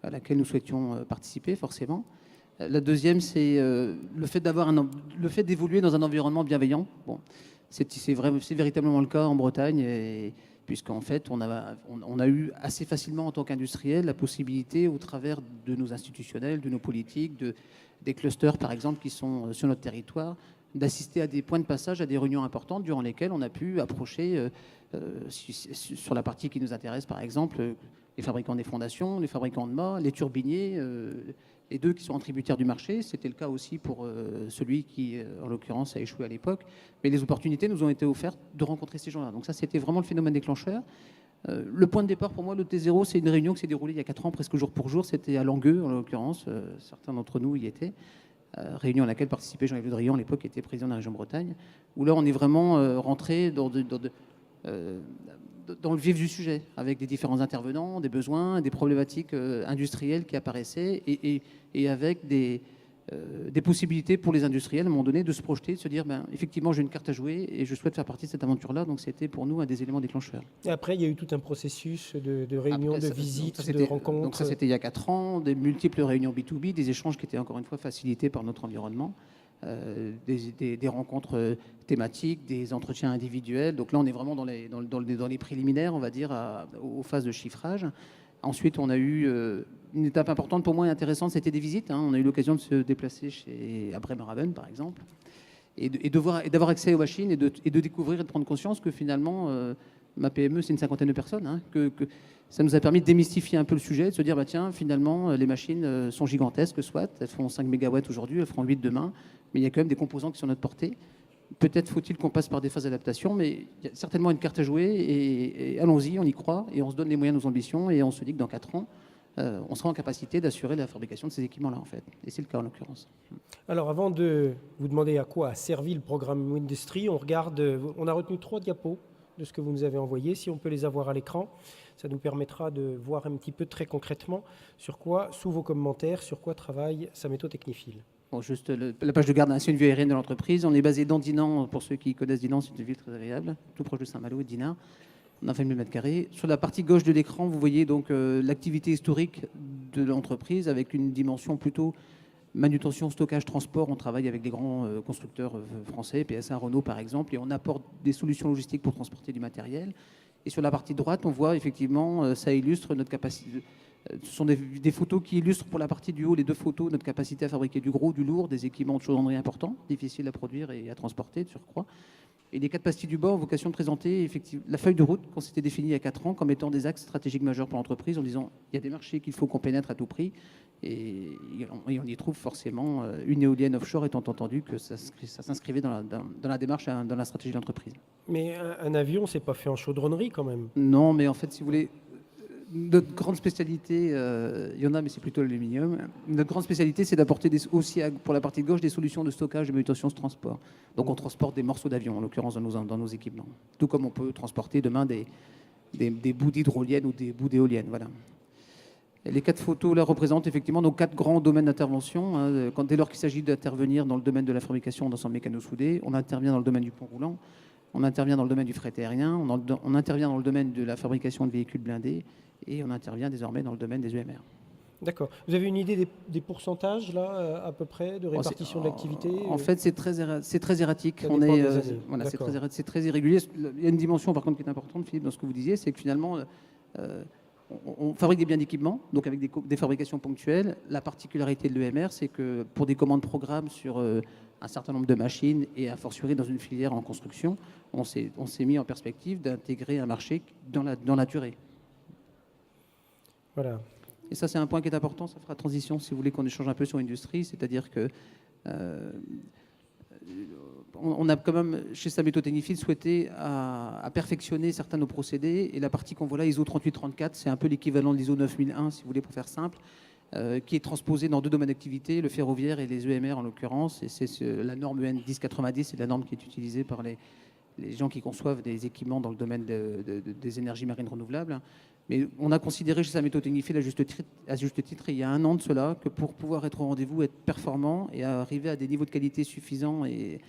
D: à laquelle nous souhaitions participer forcément. La deuxième, c'est le fait d'évoluer dans un environnement bienveillant. Bon, c'est véritablement le cas en Bretagne, puisqu'en fait, on a eu assez facilement en tant qu'industriel la possibilité, au travers de nos institutionnels, de nos politiques, des clusters par exemple qui sont sur notre territoire, d'assister à des points de passage, à des réunions importantes durant lesquelles on a pu approcher, sur la partie qui nous intéresse par exemple, les fabricants des fondations, les fabricants de mâts, les turbiniers, les 2 qui sont tributaires du marché. C'était le cas aussi pour celui qui, en l'occurrence, a échoué à l'époque. Mais les opportunités nous ont été offertes de rencontrer ces gens-là. Donc ça, c'était vraiment le phénomène déclencheur. Le point de départ pour moi, le T0, c'est une réunion qui s'est déroulée il y a 4 ans, presque jour pour jour. C'était à Langueux, en l'occurrence. Certains d'entre nous y étaient. Réunion à laquelle participait Jean-Yves Le Drian, à l'époque, qui était président de la région Bretagne, où là, on est vraiment rentré dans dans le vif du sujet, avec des différents intervenants, des besoins, des problématiques industrielles qui apparaissaient, et avec des possibilités pour les industriels, à un moment donné, de se projeter, de se dire, effectivement, j'ai une carte à jouer et je souhaite faire partie de cette aventure-là. Donc, c'était pour nous un des éléments déclencheurs.
A: Et après, il y a eu tout un processus de réunions, de visites, de rencontres.
D: Donc, ça, c'était il y a 4 ans, des multiples réunions B2B, des échanges qui étaient encore une fois facilités par notre environnement. Des rencontres thématiques, des entretiens individuels. Donc là, on est vraiment dans les préliminaires, on va dire, aux phases de chiffrage. Ensuite, on a eu une étape importante pour moi et intéressante, c'était des visites. On a eu l'occasion de se déplacer à Bremerhaven, par exemple, et d'avoir accès aux machines et de découvrir et de prendre conscience que finalement, ma PME, c'est une 50aine de personnes, que ça nous a permis de démystifier un peu le sujet, de se dire, tiens, finalement, les machines sont gigantesques, soit, elles font 5 MW aujourd'hui, elles feront 8 demain, mais il y a quand même des composants qui sont à notre portée. Peut-être faut-il qu'on passe par des phases d'adaptation, mais il y a certainement une carte à jouer, et allons-y, on y croit, et on se donne les moyens de nos ambitions, et on se dit que dans 4 ans, on sera en capacité d'assurer la fabrication de ces équipements-là, en fait. Et c'est le cas, en l'occurrence.
A: Alors, avant de vous demander à quoi a servi le programme Windustry, on a retenu 3 diapos de ce que vous nous avez envoyé. Si on peut les avoir à l'écran, ça nous permettra de voir un petit peu très concrètement sur quoi, sous vos commentaires, sur quoi travaille Sameto Technifil.
D: Bon, juste la page de garde, c'est une vue aérienne de l'entreprise. On est basé dans Dinan. Pour ceux qui connaissent Dinan, c'est une ville très agréable, tout proche de Saint-Malo et de Dinard. On a fait 1000 m². Sur la partie gauche de l'écran, vous voyez donc l'activité historique de l'entreprise avec une dimension plutôt manutention, stockage, transport. On travaille avec des grands constructeurs français, PSA, Renault par exemple, et on apporte des solutions logistiques pour transporter du matériel. Et sur la partie droite, on voit effectivement, ça illustre notre capacité. Ce sont des photos qui illustrent pour la partie du haut, les 2 photos, notre capacité à fabriquer du gros, du lourd, des équipements de chaudronnerie importants, difficiles à produire et à transporter de surcroît. Et les 4 pastilles du bas ont vocation de présenter effectivement la feuille de route qu'on s'était définie il y a 4 ans comme étant des axes stratégiques majeurs pour l'entreprise, en disant il y a des marchés qu'il faut qu'on pénètre à tout prix, et on y trouve forcément une éolienne offshore, étant entendu que ça s'inscrivait dans la démarche, dans la stratégie de l'entreprise.
A: Mais un avion, c'est pas fait en chaudronnerie quand même.
D: Non, mais en fait, si vous voulez, notre grande spécialité, il y en a, mais c'est plutôt l'aluminium. Notre grande spécialité, c'est d'apporter aussi, pour la partie gauche, des solutions de stockage, de manutention, de transport. Donc on transporte des morceaux d'avion, en l'occurrence dans nos équipements. Tout comme on peut transporter demain des bouts d'hydroliennes ou des bouts d'éoliennes. Voilà. Et les 4 photos là représentent effectivement nos 4 grands domaines d'intervention. Dès lors qu'il s'agit d'intervenir dans le domaine de la fabrication d'ensemble mécano-soudé, on intervient dans le domaine du pont roulant, on intervient dans le domaine du fret aérien, on intervient dans le domaine de la fabrication de véhicules blindés, et on intervient désormais dans le domaine des EMR.
A: D'accord. Vous avez une idée des pourcentages, là, à peu près, de répartition de l'activité?
D: En fait, c'est très erratique. C'est très irrégulier. Il y a une dimension, par contre, qui est importante, Philippe, dans ce que vous disiez, c'est que finalement, on fabrique des biens d'équipement, donc avec des fabrications ponctuelles. La particularité de l'EMR, c'est que pour des commandes programmes sur un certain nombre de machines, et a fortiori dans une filière en construction, on s'est mis en perspective d'intégrer un marché dans la durée.
A: Voilà.
D: Et ça, c'est un point qui est important. Ça fera transition, si vous voulez qu'on échange un peu sur l'industrie. C'est-à-dire que on a quand même, chez Sameto Technifil, souhaité à perfectionner certains de nos procédés. Et la partie qu'on voit là, ISO 3834, c'est un peu l'équivalent de l'ISO 9001, si vous voulez, pour faire simple, qui est transposée dans 2 domaines d'activité, le ferroviaire et les EMR en l'occurrence. Et c'est la norme EN 1090, c'est la norme qui est utilisée par les gens qui conçoivent des équipements dans le domaine des énergies marines renouvelables. Mais on a considéré chez Sameto Technifil, à juste titre, il y a 1 an de cela, que pour pouvoir être au rendez-vous, être performant et arriver à des niveaux de qualité suffisants et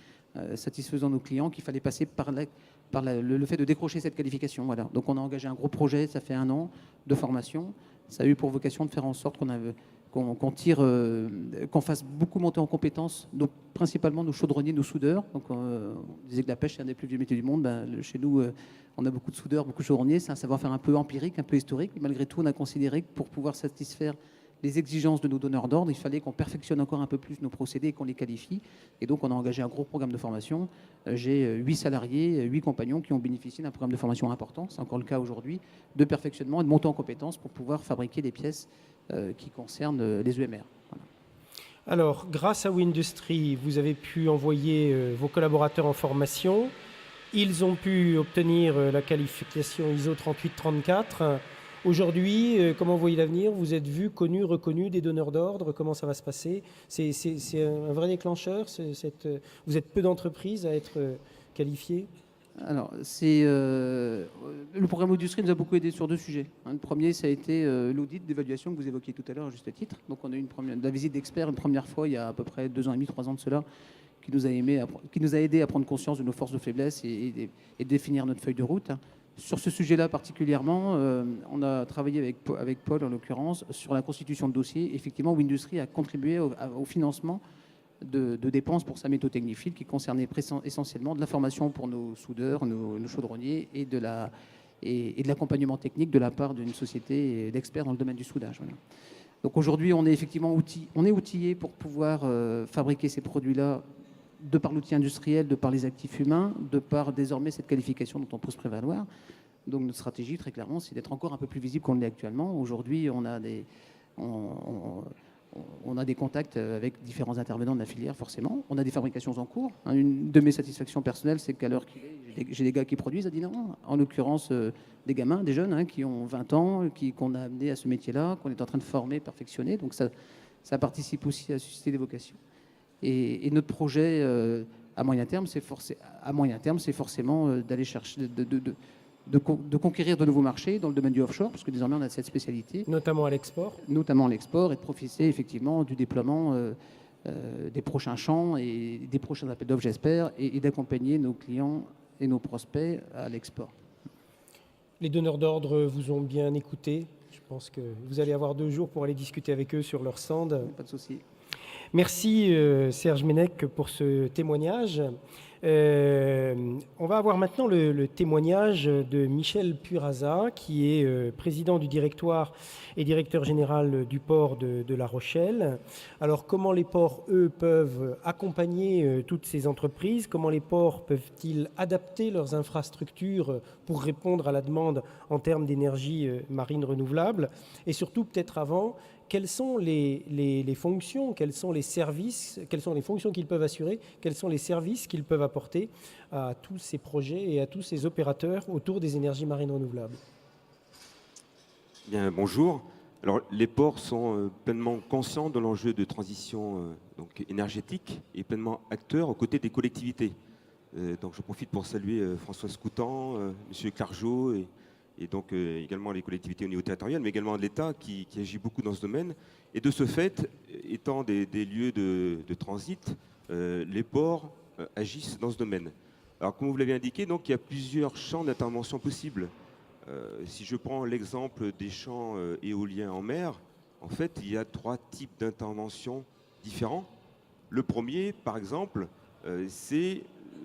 D: satisfaisant nos clients, qu'il fallait passer par le fait de décrocher cette qualification. Voilà. Donc on a engagé un gros projet, ça fait 1 an, de formation. Ça a eu pour vocation de faire en sorte qu'on fasse beaucoup monter en compétences, donc principalement nos chaudronniers, nos soudeurs. Donc, on disait que la pêche, c'est un des plus vieux métiers du monde. Chez nous, on a beaucoup de soudeurs, beaucoup de chaudronniers. C'est un savoir-faire un peu empirique, un peu historique. Mais malgré tout, on a considéré que pour pouvoir satisfaire les exigences de nos donneurs d'ordre, il fallait qu'on perfectionne encore un peu plus nos procédés et qu'on les qualifie. Et donc, on a engagé un gros programme de formation. J'ai 8 salariés, 8 compagnons qui ont bénéficié d'un programme de formation important, c'est encore le cas aujourd'hui, de perfectionnement et de montée en compétences pour pouvoir fabriquer des pièces qui concernent les EMR. Voilà.
A: Alors, grâce à Windustry, vous avez pu envoyer vos collaborateurs en formation. Ils ont pu obtenir la qualification ISO 3834. Aujourd'hui, comment vous voyez l'avenir? Vous êtes vu, connu, reconnu des donneurs d'ordre? Comment ça va se passer? C'est un vrai déclencheur? Vous êtes peu d'entreprises à être qualifiées?
D: Alors, le programme Industrie nous a beaucoup aidé sur deux sujets. Le premier, ça a été l'audit d'évaluation que vous évoquiez tout à l'heure, à juste titre. Donc, on a eu de la visite d'experts une première fois, il y a à peu près 2 ans et demi, 3 ans de cela, qui nous a aidé à prendre conscience de nos forces de faiblesse et définir notre feuille de route. Sur ce sujet-là particulièrement, on a travaillé avec Paul, en l'occurrence, sur la constitution de dossiers. Effectivement, Windustry a contribué au financement de dépenses pour sa méthode techniphile qui concernait essentiellement de la formation pour nos soudeurs, nos chaudronniers et de l'accompagnement technique de la part d'une société d'experts dans le domaine du soudage. Voilà. Donc aujourd'hui, on est effectivement outillé pour pouvoir fabriquer ces produits-là de par l'outil industriel, de par les actifs humains, de par désormais cette qualification dont on peut se prévaloir. Donc notre stratégie, très clairement, c'est d'être encore un peu plus visible qu'on l'est actuellement. Aujourd'hui, on a des contacts avec différents intervenants de la filière, forcément. On a des fabrications en cours. Une de mes satisfactions personnelles, c'est qu'à l'heure qu'il est, j'ai des gars qui produisent à Dinan, en l'occurrence des gamins, des jeunes qui ont 20 ans, qu'on a amenés à ce métier-là, qu'on est en train de former, perfectionner. Donc ça participe aussi à susciter des vocations. Et notre projet à moyen terme, c'est forcément d'aller chercher, de conquérir de nouveaux marchés dans le domaine du offshore, parce que désormais on a cette spécialité.
A: Notamment à l'export.
D: Notamment à l'export, et de profiter effectivement du déploiement des prochains champs et des prochains appels d'offres, j'espère, et d'accompagner nos clients et nos prospects à l'export.
A: Les donneurs d'ordre vous ont bien écouté. Je pense que vous allez avoir 2 jours pour aller discuter avec eux sur leur stand.
D: Pas de souci.
A: Merci Serge Ménech pour ce témoignage. On va avoir maintenant le témoignage de Michel Puraza, qui est président du directoire et directeur général du port de La Rochelle. Alors, comment les ports, eux, peuvent accompagner toutes ces entreprises? Comment les ports peuvent-ils adapter leurs infrastructures pour répondre à la demande en termes d'énergie marine renouvelable? Et surtout, peut-être avant, quelles sont les fonctions, quels sont les services, quelles sont les fonctions qu'ils peuvent assurer, quels sont les services qu'ils peuvent apporter à tous ces projets et à tous ces opérateurs autour des énergies marines renouvelables?
E: Bien, bonjour. Alors, les ports sont pleinement conscients de l'enjeu de transition énergétique et pleinement acteurs aux côtés des collectivités. Donc, je profite pour saluer François Scoutan, M. Clargeau et donc également les collectivités au niveau territorial, mais également de l'État qui agit beaucoup dans ce domaine. Et de ce fait, étant des lieux de transit, les ports agissent dans ce domaine. Alors, comme vous l'avez indiqué, donc, il y a plusieurs champs d'intervention possibles. Si je prends l'exemple des champs éoliens en mer, en fait, il y a 3 types d'interventions différents. Le premier, par exemple, c'est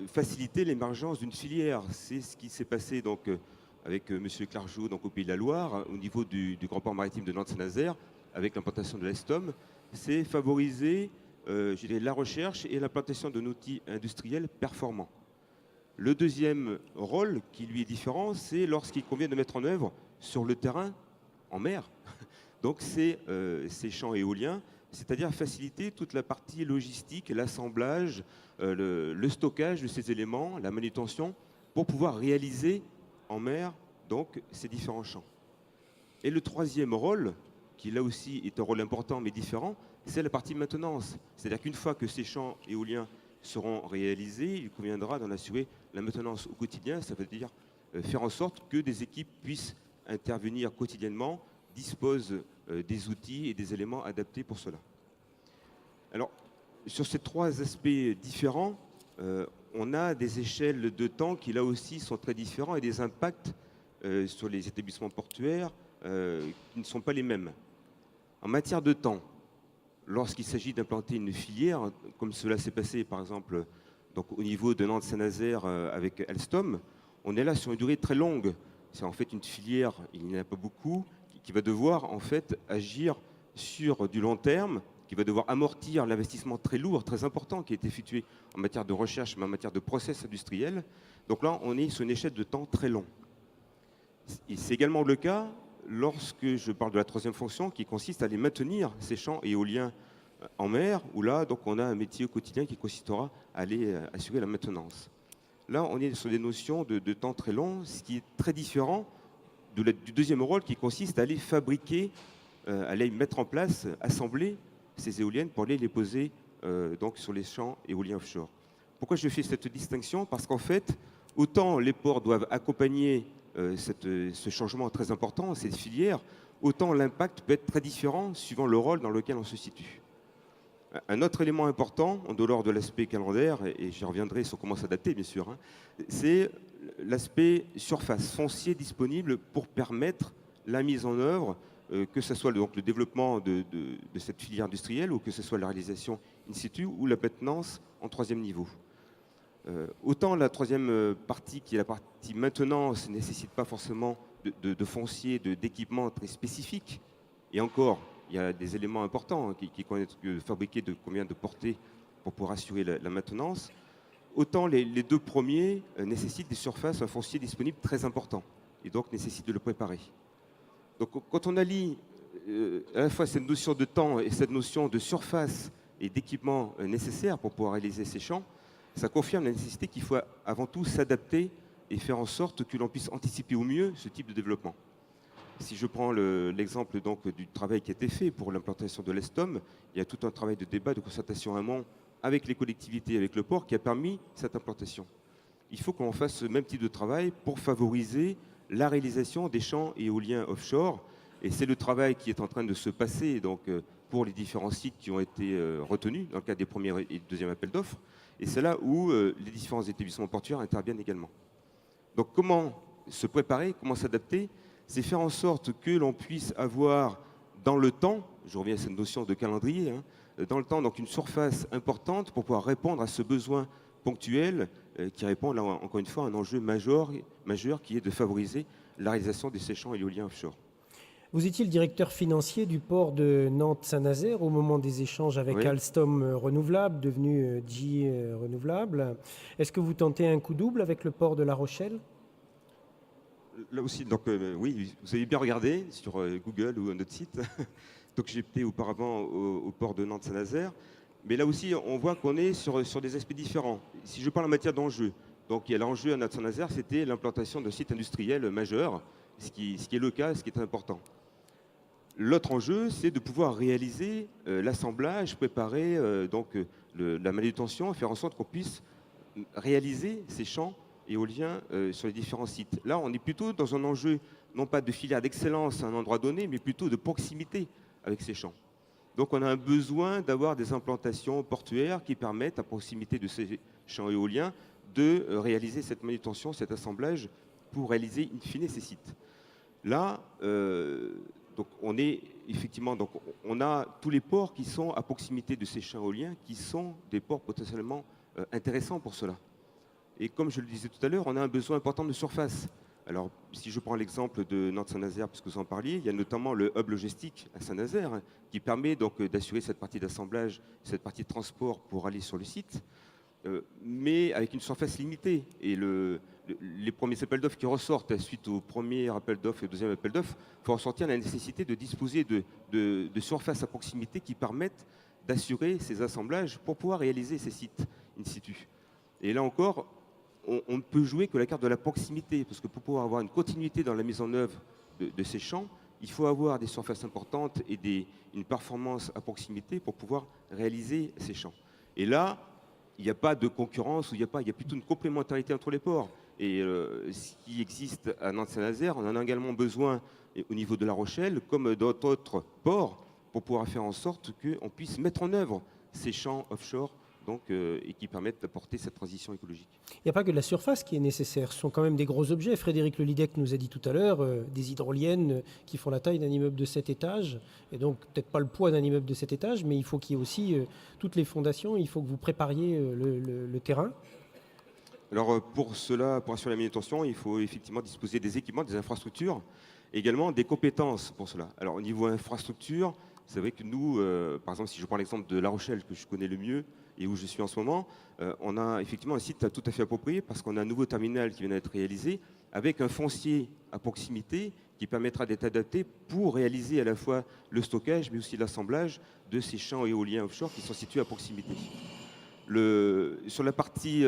E: faciliter l'émergence d'une filière. C'est ce qui s'est passé donc avec M. Clargeau donc, au Pays de la Loire, au niveau du grand port maritime de Nantes-Saint-Nazaire, avec l'implantation de l'Alstom. C'est favoriser la recherche et l'implantation d'un outil industriel performant. Le deuxième rôle, qui lui est différent, c'est lorsqu'il convient de mettre en œuvre sur le terrain, en mer, donc c'est ces champs éoliens, c'est-à-dire faciliter toute la partie logistique, l'assemblage, le stockage de ces éléments, la manutention, pour pouvoir réaliser en mer donc ces différents champs. Et le troisième rôle, qui là aussi est un rôle important mais différent, c'est la partie maintenance. C'est-à-dire qu'une fois que ces champs éoliens seront réalisés, il conviendra d'en assurer la maintenance au quotidien, ça veut dire faire en sorte que des équipes puissent intervenir quotidiennement, disposent des outils et des éléments adaptés pour cela. Alors, sur ces 3 aspects différents, on a des échelles de temps qui là aussi sont très différents et des impacts sur les établissements portuaires qui ne sont pas les mêmes. En matière de temps, lorsqu'il s'agit d'implanter une filière, comme cela s'est passé par exemple donc, au niveau de Nantes-Saint-Nazaire avec Alstom, on est là sur une durée très longue. C'est en fait une filière, il n'y en a pas beaucoup, qui va devoir en fait agir sur du long terme, qui va devoir amortir l'investissement très lourd, très important qui est effectué en matière de recherche, mais en matière de process industriel. Donc là, on est sur une échelle de temps très long. Et c'est également le cas lorsque je parle de la troisième fonction, qui consiste à les maintenir, ces champs éoliens en mer, où là, donc, on a un métier au quotidien qui consistera à aller assurer la maintenance. Là, on est sur des notions de temps très long, ce qui est très différent du deuxième rôle qui consiste à aller fabriquer, à aller mettre en place, assembler ces éoliennes pour aller les poser donc sur les champs éoliens offshore. Pourquoi je fais cette distinction? Parce qu'en fait, autant les ports doivent accompagner ce changement très important, cette filière, autant l'impact peut être très différent suivant le rôle dans lequel on se situe. Un autre élément important, en dehors de l'aspect calendaire, et j'y reviendrai sur comment s'adapter bien sûr, hein, c'est l'aspect surface, foncier disponible pour permettre la mise en œuvre, que ce soit donc le développement de cette filière industrielle ou que ce soit la réalisation in situ ou la maintenance en 3e niveau. Autant la 3e partie, qui est la partie maintenance, ne nécessite pas forcément de foncier, d'équipement très spécifique, et encore, il y a des éléments importants qui connaissent fabriquer de combien de portées pour pouvoir assurer la maintenance. Autant les 2 premiers nécessitent des surfaces, un foncier disponible très important, et donc nécessitent de le préparer. Donc quand on allie à la fois cette notion de temps et cette notion de surface et d'équipement nécessaires pour pouvoir réaliser ces champs, ça confirme la nécessité qu'il faut avant tout s'adapter et faire en sorte que l'on puisse anticiper au mieux ce type de développement. Si je prends l'exemple donc du travail qui a été fait pour l'implantation de l'Estom, il y a tout un travail de débat, de concertation amont avec les collectivités, avec le port, qui a permis cette implantation. Il faut qu'on fasse ce même type de travail pour favoriser la réalisation des champs éoliens offshore. Et c'est le travail qui est en train de se passer donc, pour les différents sites qui ont été retenus dans le cadre des premiers et deuxièmes appels d'offres. Et c'est là où les différents établissements portuaires interviennent également. Donc comment se préparer, comment s'adapter? C'est faire en sorte que l'on puisse avoir dans le temps, je reviens à cette notion de calendrier, hein, dans le temps, donc une surface importante pour pouvoir répondre à ce besoin ponctuel qui répond, là, encore une fois, à un enjeu majeur qui est de favoriser la réalisation des champs éoliens offshore.
A: Vous étiez le directeur financier du port de Nantes-Saint-Nazaire au moment des échanges avec
E: Oui.
A: Alstom Renouvelable, devenu GE Renouvelable. Est-ce que vous tentez un coup double avec le port de La Rochelle?
E: Là aussi, donc, oui, vous avez bien regardé sur Google ou notre site. Donc j'étais auparavant au port de Nantes-Saint-Nazaire. Mais là aussi, on voit qu'on est sur des aspects différents. Si je parle en matière d'enjeux, donc il y a l'enjeu à Nantes-Saint-Nazaire, c'était l'implantation d'un site industriel majeur, ce qui est le cas, ce qui est important. L'autre enjeu, c'est de pouvoir réaliser l'assemblage, préparer la manutention, faire en sorte qu'on puisse réaliser ces champs éoliens sur les différents sites. Là, on est plutôt dans un enjeu, non pas de filière d'excellence à un endroit donné, mais plutôt de proximité avec ces champs. Donc on a un besoin d'avoir des implantations portuaires qui permettent, à proximité de ces champs éoliens, de réaliser cette manutention, cet assemblage, pour réaliser in fine ces sites. Là, donc on est effectivement, donc on a tous les ports qui sont à proximité de ces champs éoliens, qui sont des ports potentiellement intéressants pour cela. Et comme je le disais tout à l'heure, on a un besoin important de surface. Alors, si je prends l'exemple de Nantes-Saint-Nazaire, puisque vous en parliez, il y a notamment le hub logistique à Saint-Nazaire, hein, qui permet donc d'assurer cette partie d'assemblage, cette partie de transport pour aller sur le site, mais avec une surface limitée. Et les premiers appels d'offres qui ressortent suite au premier appel d'offres et au deuxième appel d'offres font ressortir la nécessité de disposer de surfaces à proximité qui permettent d'assurer ces assemblages pour pouvoir réaliser ces sites in situ. Et là encore, on ne peut jouer que la carte de la proximité, parce que pour pouvoir avoir une continuité dans la mise en œuvre de ces champs, il faut avoir des surfaces importantes et une performance à proximité pour pouvoir réaliser ces champs. Et là, il n'y a pas de concurrence, il y a plutôt une complémentarité entre les ports. Et ce qui existe à Nantes-Saint-Nazaire, on en a également besoin au niveau de La Rochelle, comme d'autres ports, pour pouvoir faire en sorte qu'on puisse mettre en œuvre ces champs offshore et qui permettent d'apporter cette transition écologique.
A: Il n'y a pas que de la surface qui est nécessaire, ce sont quand même des gros objets. Frédéric Lelydec nous a dit tout à l'heure, des hydroliennes qui font la taille d'un immeuble de 7 étages, et donc peut-être pas le poids d'un immeuble de 7 étages, mais il faut qu'il y ait aussi toutes les fondations, il faut que vous prépariez le terrain.
E: Alors pour cela, pour assurer la manutention, il faut effectivement disposer des équipements, des infrastructures, et également des compétences pour cela. Alors au niveau infrastructure, c'est vrai que nous, par exemple, si je prends l'exemple de La Rochelle, que je connais le mieux, et où je suis en ce moment, on a effectivement un site tout à fait approprié parce qu'on a un nouveau terminal qui vient d'être réalisé avec un foncier à proximité qui permettra d'être adapté pour réaliser à la fois le stockage mais aussi l'assemblage de ces champs éoliens offshore qui sont situés à proximité. Sur la partie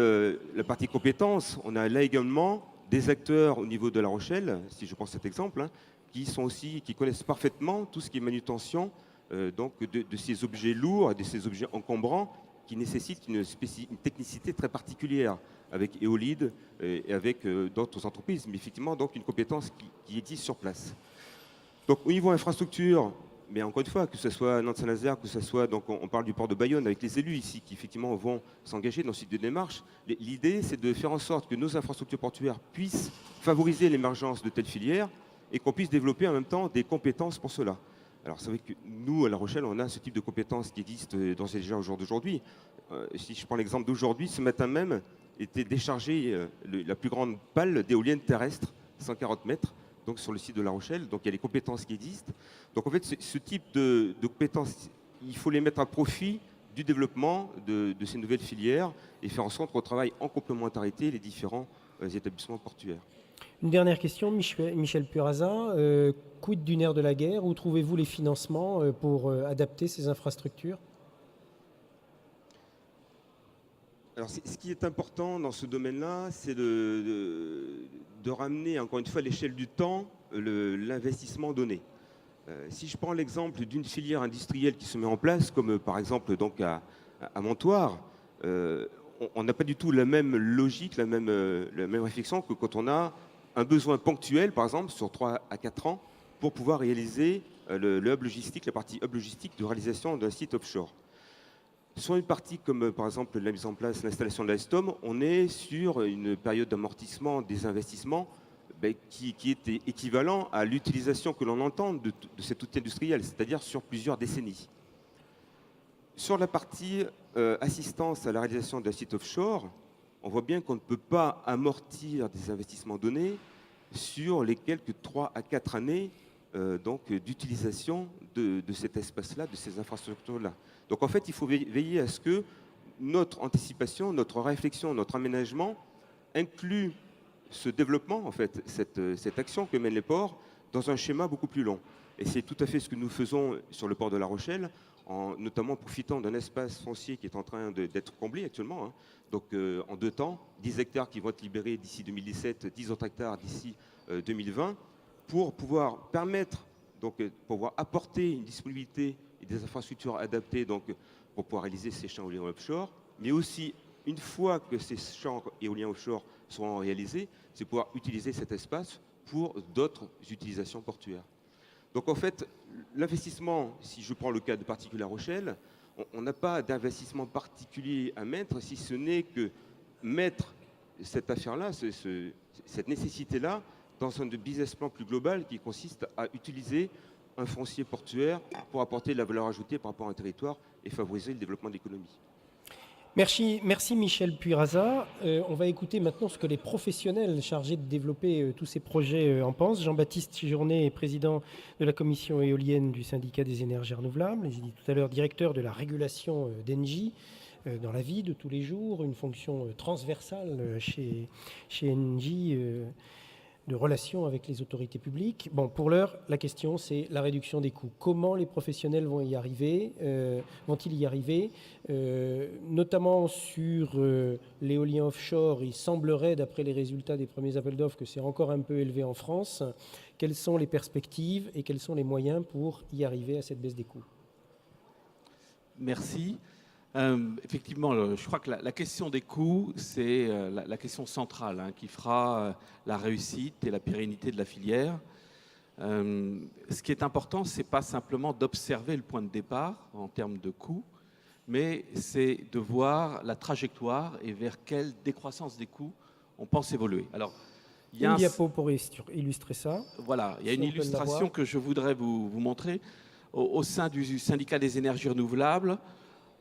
E: compétences, on a là également des acteurs au niveau de La Rochelle, si je prends cet exemple, hein, qui connaissent parfaitement tout ce qui est manutention de ces objets lourds, de ces objets encombrants qui nécessitent une technicité très particulière. avec Eolide et avec d'autres entreprises, mais effectivement donc une compétence qui existe sur place. Donc au niveau infrastructure, mais encore une fois, que ce soit Nantes-Saint-Nazaire, que ce soit, donc on parle du port de Bayonne avec les élus ici qui effectivement vont s'engager dans ce type de démarche. L'idée, c'est de faire en sorte que nos infrastructures portuaires puissent favoriser l'émergence de telles filières et qu'on puisse développer en même temps des compétences pour cela. Alors c'est vrai que nous, à La Rochelle, on a ce type de compétences qui existent déjà au jour d'aujourd'hui. Si je prends l'exemple d'aujourd'hui, ce matin même était déchargée la plus grande pale d'éoliennes terrestres, 140 mètres, donc sur le site de La Rochelle. Donc il y a les compétences qui existent. Donc en fait, ce type de compétences, il faut les mettre à profit du développement de ces nouvelles filières et faire en sorte qu'on travaille en complémentarité les différents établissements portuaires.
A: Une dernière question, Michel Puraza. Quid du nerf de la guerre? Où trouvez-vous les financements pour adapter ces infrastructures?
E: Alors, ce qui est important dans ce domaine-là, c'est de ramener, encore une fois, à l'échelle du temps, l'investissement donné. Si je prends l'exemple d'une filière industrielle qui se met en place, comme par exemple donc à Montoire, on n'a pas du tout la même logique, la même réflexion que quand on a un besoin ponctuel, par exemple, sur 3 à 4 ans, pour pouvoir réaliser le hub logistique, la partie hub logistique de réalisation d'un site offshore. Sur une partie comme par exemple la mise en place, l'installation de l'Alstom, on est sur une période d'amortissement des investissements qui est équivalent à l'utilisation que l'on entend de cet outil industriel, c'est-à-dire sur plusieurs décennies. Sur la partie assistance à la réalisation d'un site offshore, on voit bien qu'on ne peut pas amortir des investissements donnés sur les quelques 3 à 4 années d'utilisation de cet espace-là, de ces infrastructures-là. Donc en fait, il faut veiller à ce que notre anticipation, notre réflexion, notre aménagement inclut ce développement, en fait, cette action que mènent les ports dans un schéma beaucoup plus long. Et c'est tout à fait ce que nous faisons sur le port de La Rochelle, en notamment profitant d'un espace foncier qui est en train d'être comblé actuellement. Hein. Donc en 2 temps, 10 hectares qui vont être libérés d'ici 2017, 10 autres hectares d'ici 2020, pour pouvoir permettre, donc pour pouvoir apporter une disponibilité et des infrastructures adaptées donc, pour pouvoir réaliser ces champs éoliens offshore, mais aussi, une fois que ces champs éoliens offshore seront réalisés, c'est pouvoir utiliser cet espace pour d'autres utilisations portuaires. Donc en fait, l'investissement, si je prends le cas de particulier La Rochelle, on n'a pas d'investissement particulier à mettre, si ce n'est que mettre cette affaire-là, cette nécessité-là, dans un business plan plus global qui consiste à utiliser un foncier portuaire pour apporter de la valeur ajoutée par rapport à un territoire et favoriser le développement de l'économie.
A: Merci Michel Puraza. On va écouter maintenant ce que les professionnels chargés de développer tous ces projets en pensent. Jean-Baptiste Journet est président de la commission éolienne du syndicat des énergies renouvelables. J'ai dit tout à l'heure directeur de la régulation d'Engie dans la vie de tous les jours, une fonction transversale chez Engie de relations avec les autorités publiques. Bon, pour l'heure, la question, c'est la réduction des coûts. Comment les professionnels vont-ils y arriver, notamment sur l'éolien offshore. Il semblerait, d'après les résultats des premiers appels d'offres, que c'est encore un peu élevé en France. Quelles sont les perspectives et quels sont les moyens pour y arriver à cette baisse des coûts?
F: Merci. Effectivement, je crois que la question des coûts, c'est la question centrale qui fera la réussite et la pérennité de la filière. Ce qui est important, ce n'est pas simplement d'observer le point de départ en termes de coûts, mais c'est de voir la trajectoire et vers quelle décroissance des coûts on pense évoluer. Alors, il y a
A: une diapo pour illustrer ça.
F: Voilà, il y a une illustration que je voudrais vous montrer. Au sein du syndicat des énergies renouvelables,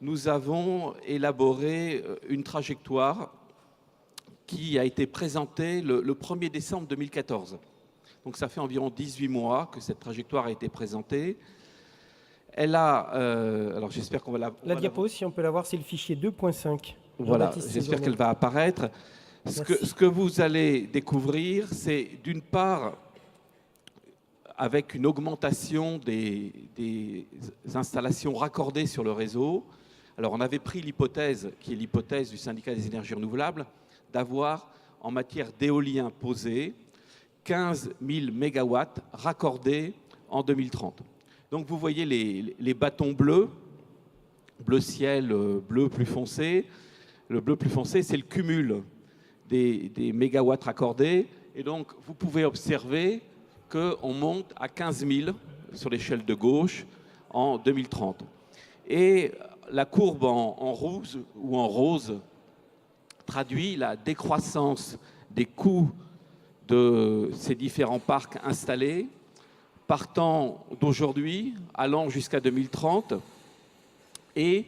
F: nous avons élaboré une trajectoire qui a été présentée le 1er décembre 2014. Donc ça fait environ 18 mois que cette trajectoire a été présentée. Elle a... alors j'espère qu'on va
A: la diapo, si on peut la voir, c'est le fichier 2.5.
F: Voilà, j'espère qu'elle va apparaître. Ce que vous allez découvrir, c'est d'une part, avec une augmentation des installations raccordées sur le réseau. Alors on avait pris l'hypothèse, qui est l'hypothèse du syndicat des énergies renouvelables, d'avoir en matière d'éolien posé 15 000 mégawatts raccordés en 2030. Donc vous voyez les bâtons bleus, bleu ciel, bleu plus foncé. Le bleu plus foncé, c'est le cumul des mégawatts raccordés. Et donc, vous pouvez observer qu'on monte à 15 000 sur l'échelle de gauche en 2030. Et la courbe en rouge ou en rose traduit la décroissance des coûts de ces différents parcs installés, partant d'aujourd'hui, allant jusqu'à 2030, et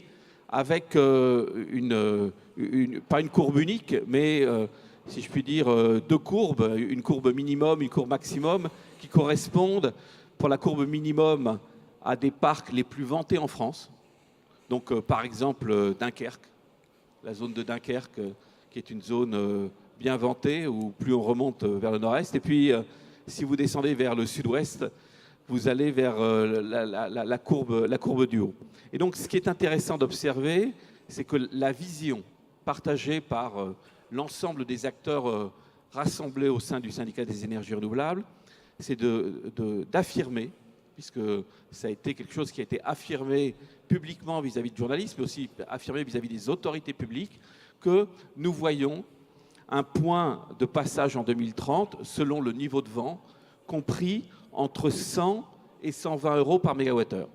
F: avec pas une courbe unique, mais si je puis dire, deux courbes, une courbe minimum, une courbe maximum, qui correspondent pour la courbe minimum à des parcs les plus vantés en France. Donc par exemple Dunkerque, la zone de Dunkerque, qui est une zone bien vantée, où plus on remonte vers le nord-est. Et puis si vous descendez vers le sud-ouest, vous allez vers la courbe du haut. Et donc, ce qui est intéressant d'observer, c'est que la vision partagée par l'ensemble des acteurs rassemblés au sein du syndicat des énergies renouvelables, c'est d'affirmer, puisque ça a été quelque chose qui a été affirmé publiquement vis-à-vis de journalistes, mais aussi affirmé vis-à-vis des autorités publiques, que nous voyons un point de passage en 2030 selon le niveau de vent, compris entre 100 et 120 euros par mégawattheure.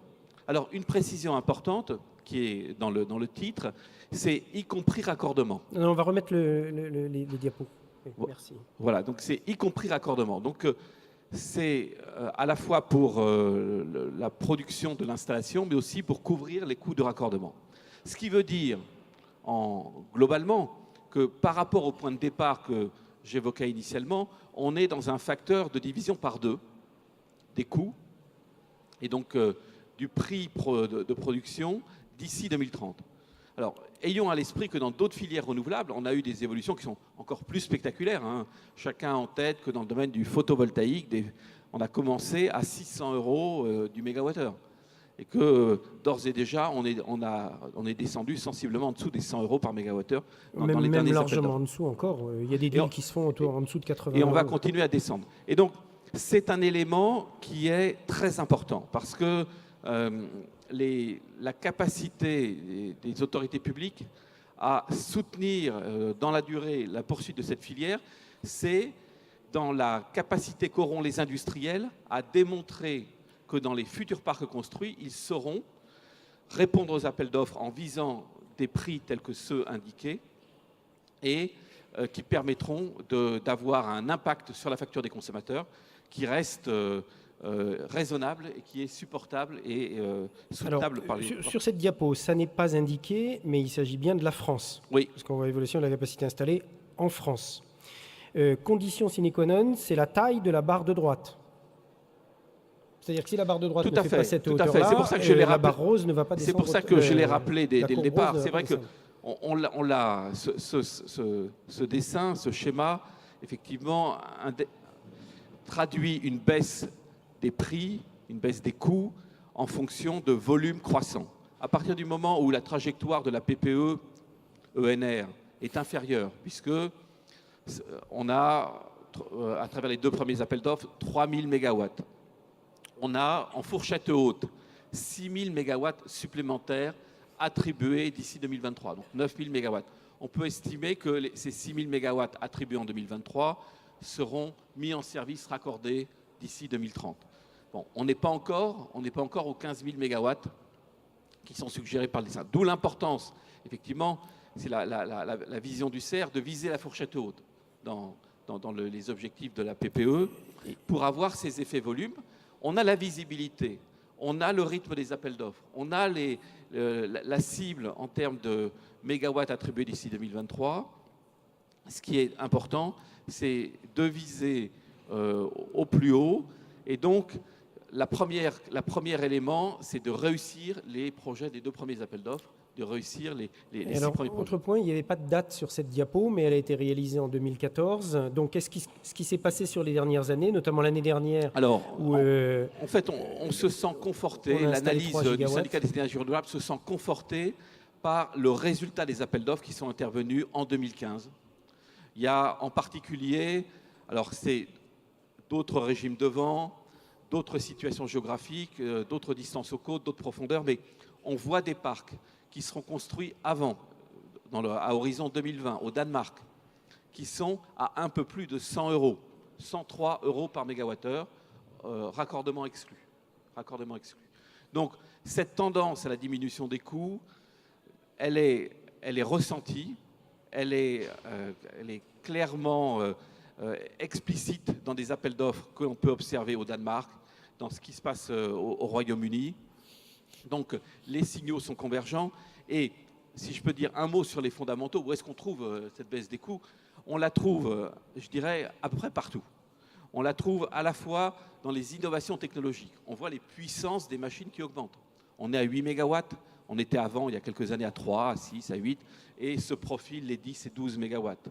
F: Alors, une précision importante qui est dans le titre, c'est y compris raccordement.
A: Non, on va remettre les diapos. Oui, merci.
F: Voilà, donc c'est y compris raccordement. Donc, c'est à la fois pour la production de l'installation, mais aussi pour couvrir les coûts de raccordement. Ce qui veut dire, globalement, que par rapport au point de départ que j'évoquais initialement, on est dans un facteur de division par 2 des coûts et donc du prix de production d'ici 2030. Alors, ayons à l'esprit que dans d'autres filières renouvelables, on a eu des évolutions qui sont encore plus spectaculaires, hein. Chacun en tête que dans le domaine du photovoltaïque, on a commencé à 600 euros du mégawattheure. Et que d'ores et déjà, on est descendu sensiblement en dessous des 100 euros par mégawattheure.
A: Même largement en dessous encore. Il y a des deals qui se font en dessous de 80 euros.
F: Et on va continuer à descendre. Et donc, c'est un élément qui est très important parce que la capacité des autorités publiques à soutenir dans la durée la poursuite de cette filière, c'est dans la capacité qu'auront les industriels à démontrer que dans les futurs parcs construits, ils sauront répondre aux appels d'offres en visant des prix tels que ceux indiqués et qui permettront d'avoir un impact sur la facture des consommateurs qui reste raisonnable et qui est supportable et soutenable par les...
A: Sur cette diapo, ça n'est pas indiqué, mais il s'agit bien de la France.
F: Oui.
A: Parce qu'on voit l'évolution de la capacité installée en France. Condition sine qua non, c'est la taille de la barre de droite. C'est-à-dire que si la barre de droite ne fait pas cette hauteur-là,
F: c'est pour ça que je l'ai
A: la barre rose ne va pas descendre.
F: C'est pour ça que je l'ai rappelé dès le départ. C'est vrai que ce dessin, ce schéma, effectivement, traduit une baisse des prix, une baisse des coûts en fonction de volume croissant. À partir du moment où la trajectoire de la PPE ENR est inférieure, puisque on a, à travers les 2 premiers appels d'offres, 3000 mégawatts. On a en fourchette haute 6000 mégawatts supplémentaires attribués d'ici 2023, donc 9000 mégawatts. On peut estimer que ces 6000 mégawatts attribués en 2023 seront mis en service, raccordés d'ici 2030. Bon, on n'est pas encore aux 15 000 mégawatts qui sont suggérés par le dessin. D'où l'importance, effectivement, c'est la vision du CER de viser la fourchette haute dans les objectifs de la PPE pour avoir ces effets volumes. On a la visibilité, on a le rythme des appels d'offres, on a la cible en termes de mégawatts attribués d'ici 2023. Ce qui est important, c'est de viser au plus haut. Et donc, le premier élément, c'est de réussir les projets des 2 premiers appels d'offres, de réussir les 6 premiers projets.
A: Autre point, il n'y avait pas de date sur cette diapo, mais elle a été réalisée en 2014. Donc, ce qui s'est passé sur les dernières années, notamment l'année dernière?
F: Alors, en fait, on se sent conforté, l'analyse du syndicat des énergies renouvelables se sent confortée par le résultat des appels d'offres qui sont intervenus en 2015. Il y a en particulier, alors c'est d'autres régimes de vent, d'autres situations géographiques, d'autres distances aux côtes, d'autres profondeurs, mais on voit des parcs qui seront construits avant, à horizon 2020, au Danemark, qui sont à un peu plus de 100 euros, 103 euros par mégawattheure, raccordement exclu. Raccordement exclu. Donc cette tendance à la diminution des coûts, elle est ressentie, elle est clairement explicite dans des appels d'offres que l'on peut observer au Danemark, dans ce qui se passe au Royaume-Uni. Donc les signaux sont convergents. Et si je peux dire un mot sur les fondamentaux, où est-ce qu'on trouve cette baisse des coûts? On la trouve, je dirais, à peu près partout. On la trouve à la fois dans les innovations technologiques. On voit les puissances des machines qui augmentent. On est à 8 mégawatts, on était avant, il y a quelques années, à 3, à 6, à 8, et se profilent les 10 et 12 mégawatts.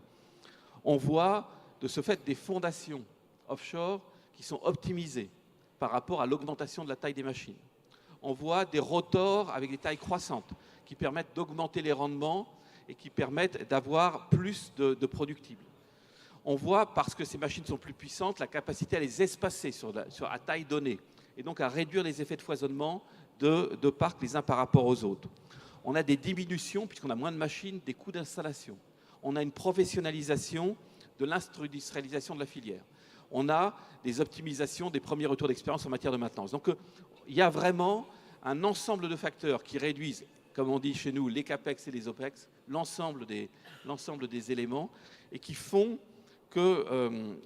F: On voit de ce fait des fondations offshore qui sont optimisées par rapport à l'augmentation de la taille des machines. On voit des rotors avec des tailles croissantes qui permettent d'augmenter les rendements et qui permettent d'avoir plus de productibles. On voit, parce que ces machines sont plus puissantes, la capacité à les espacer à taille donnée et donc à réduire les effets de foisonnement de parcs les uns par rapport aux autres. On a des diminutions, puisqu'on a moins de machines, des coûts d'installation. On a une professionnalisation de l'industrialisation de la filière. On a des optimisations des premiers retours d'expérience en matière de maintenance. Donc il y a vraiment un ensemble de facteurs qui réduisent, comme on dit chez nous, les CAPEX et les OPEX, l'ensemble des éléments, et qui font que,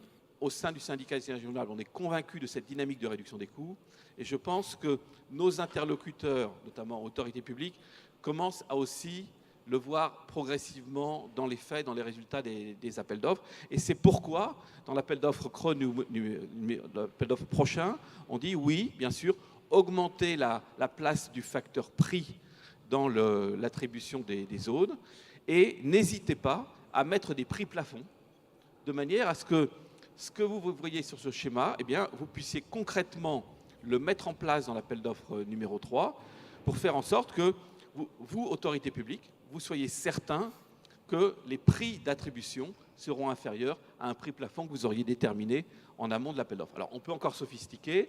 F: au sein du syndicat des énergies renouvelables, on est convaincu de cette dynamique de réduction des coûts. Et je pense que nos interlocuteurs, notamment autorités publiques, commencent à aussi le voir progressivement dans les faits, dans les résultats des appels d'offres. Et c'est pourquoi, dans l'appel d'offres prochain, on dit oui, bien sûr, augmenter la place du facteur prix dans l'attribution des zones, et n'hésitez pas à mettre des prix plafonds, de manière à ce que vous voyez sur ce schéma, eh bien, vous puissiez concrètement le mettre en place dans l'appel d'offres numéro 3, pour faire en sorte que vous, autorités publiques, vous soyez certains que les prix d'attribution seront inférieurs à un prix plafond que vous auriez déterminé en amont de l'appel d'offres. Alors, on peut encore sophistiquer.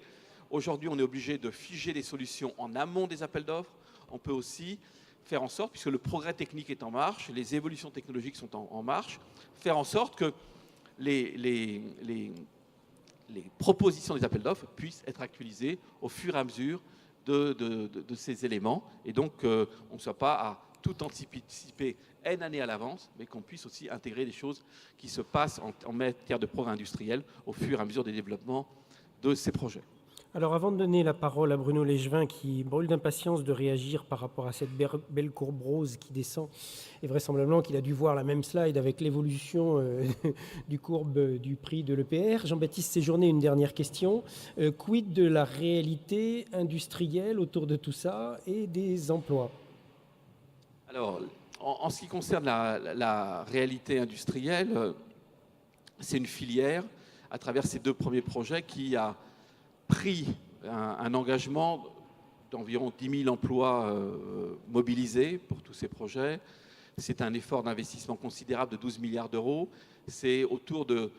F: Aujourd'hui, on est obligé de figer des solutions en amont des appels d'offres. On peut aussi faire en sorte, puisque le progrès technique est en marche, les évolutions technologiques sont en marche, faire en sorte que les propositions des appels d'offres puissent être actualisées au fur et à mesure de ces éléments, et donc on ne soit pas à tout anticiper N années à l'avance, mais qu'on puisse aussi intégrer des choses qui se passent en matière de progrès industriel au fur et à mesure des développements de ces projets.
A: Alors avant de donner la parole à Bruno Legevin qui brûle d'impatience de réagir par rapport à cette belle courbe rose qui descend, et vraisemblablement qu'il a dû voir la même slide avec l'évolution du courbe du prix de l'EPR. Jean-Baptiste Séjourné, une dernière question. Quid de la réalité industrielle autour de tout ça et des emplois?
F: Alors, en ce qui concerne la réalité industrielle, c'est une filière, à travers ces deux premiers projets, qui a pris un engagement d'environ 10 000 emplois mobilisés pour tous ces projets. C'est un effort d'investissement considérable de 12 milliards d'euros. C'est autour de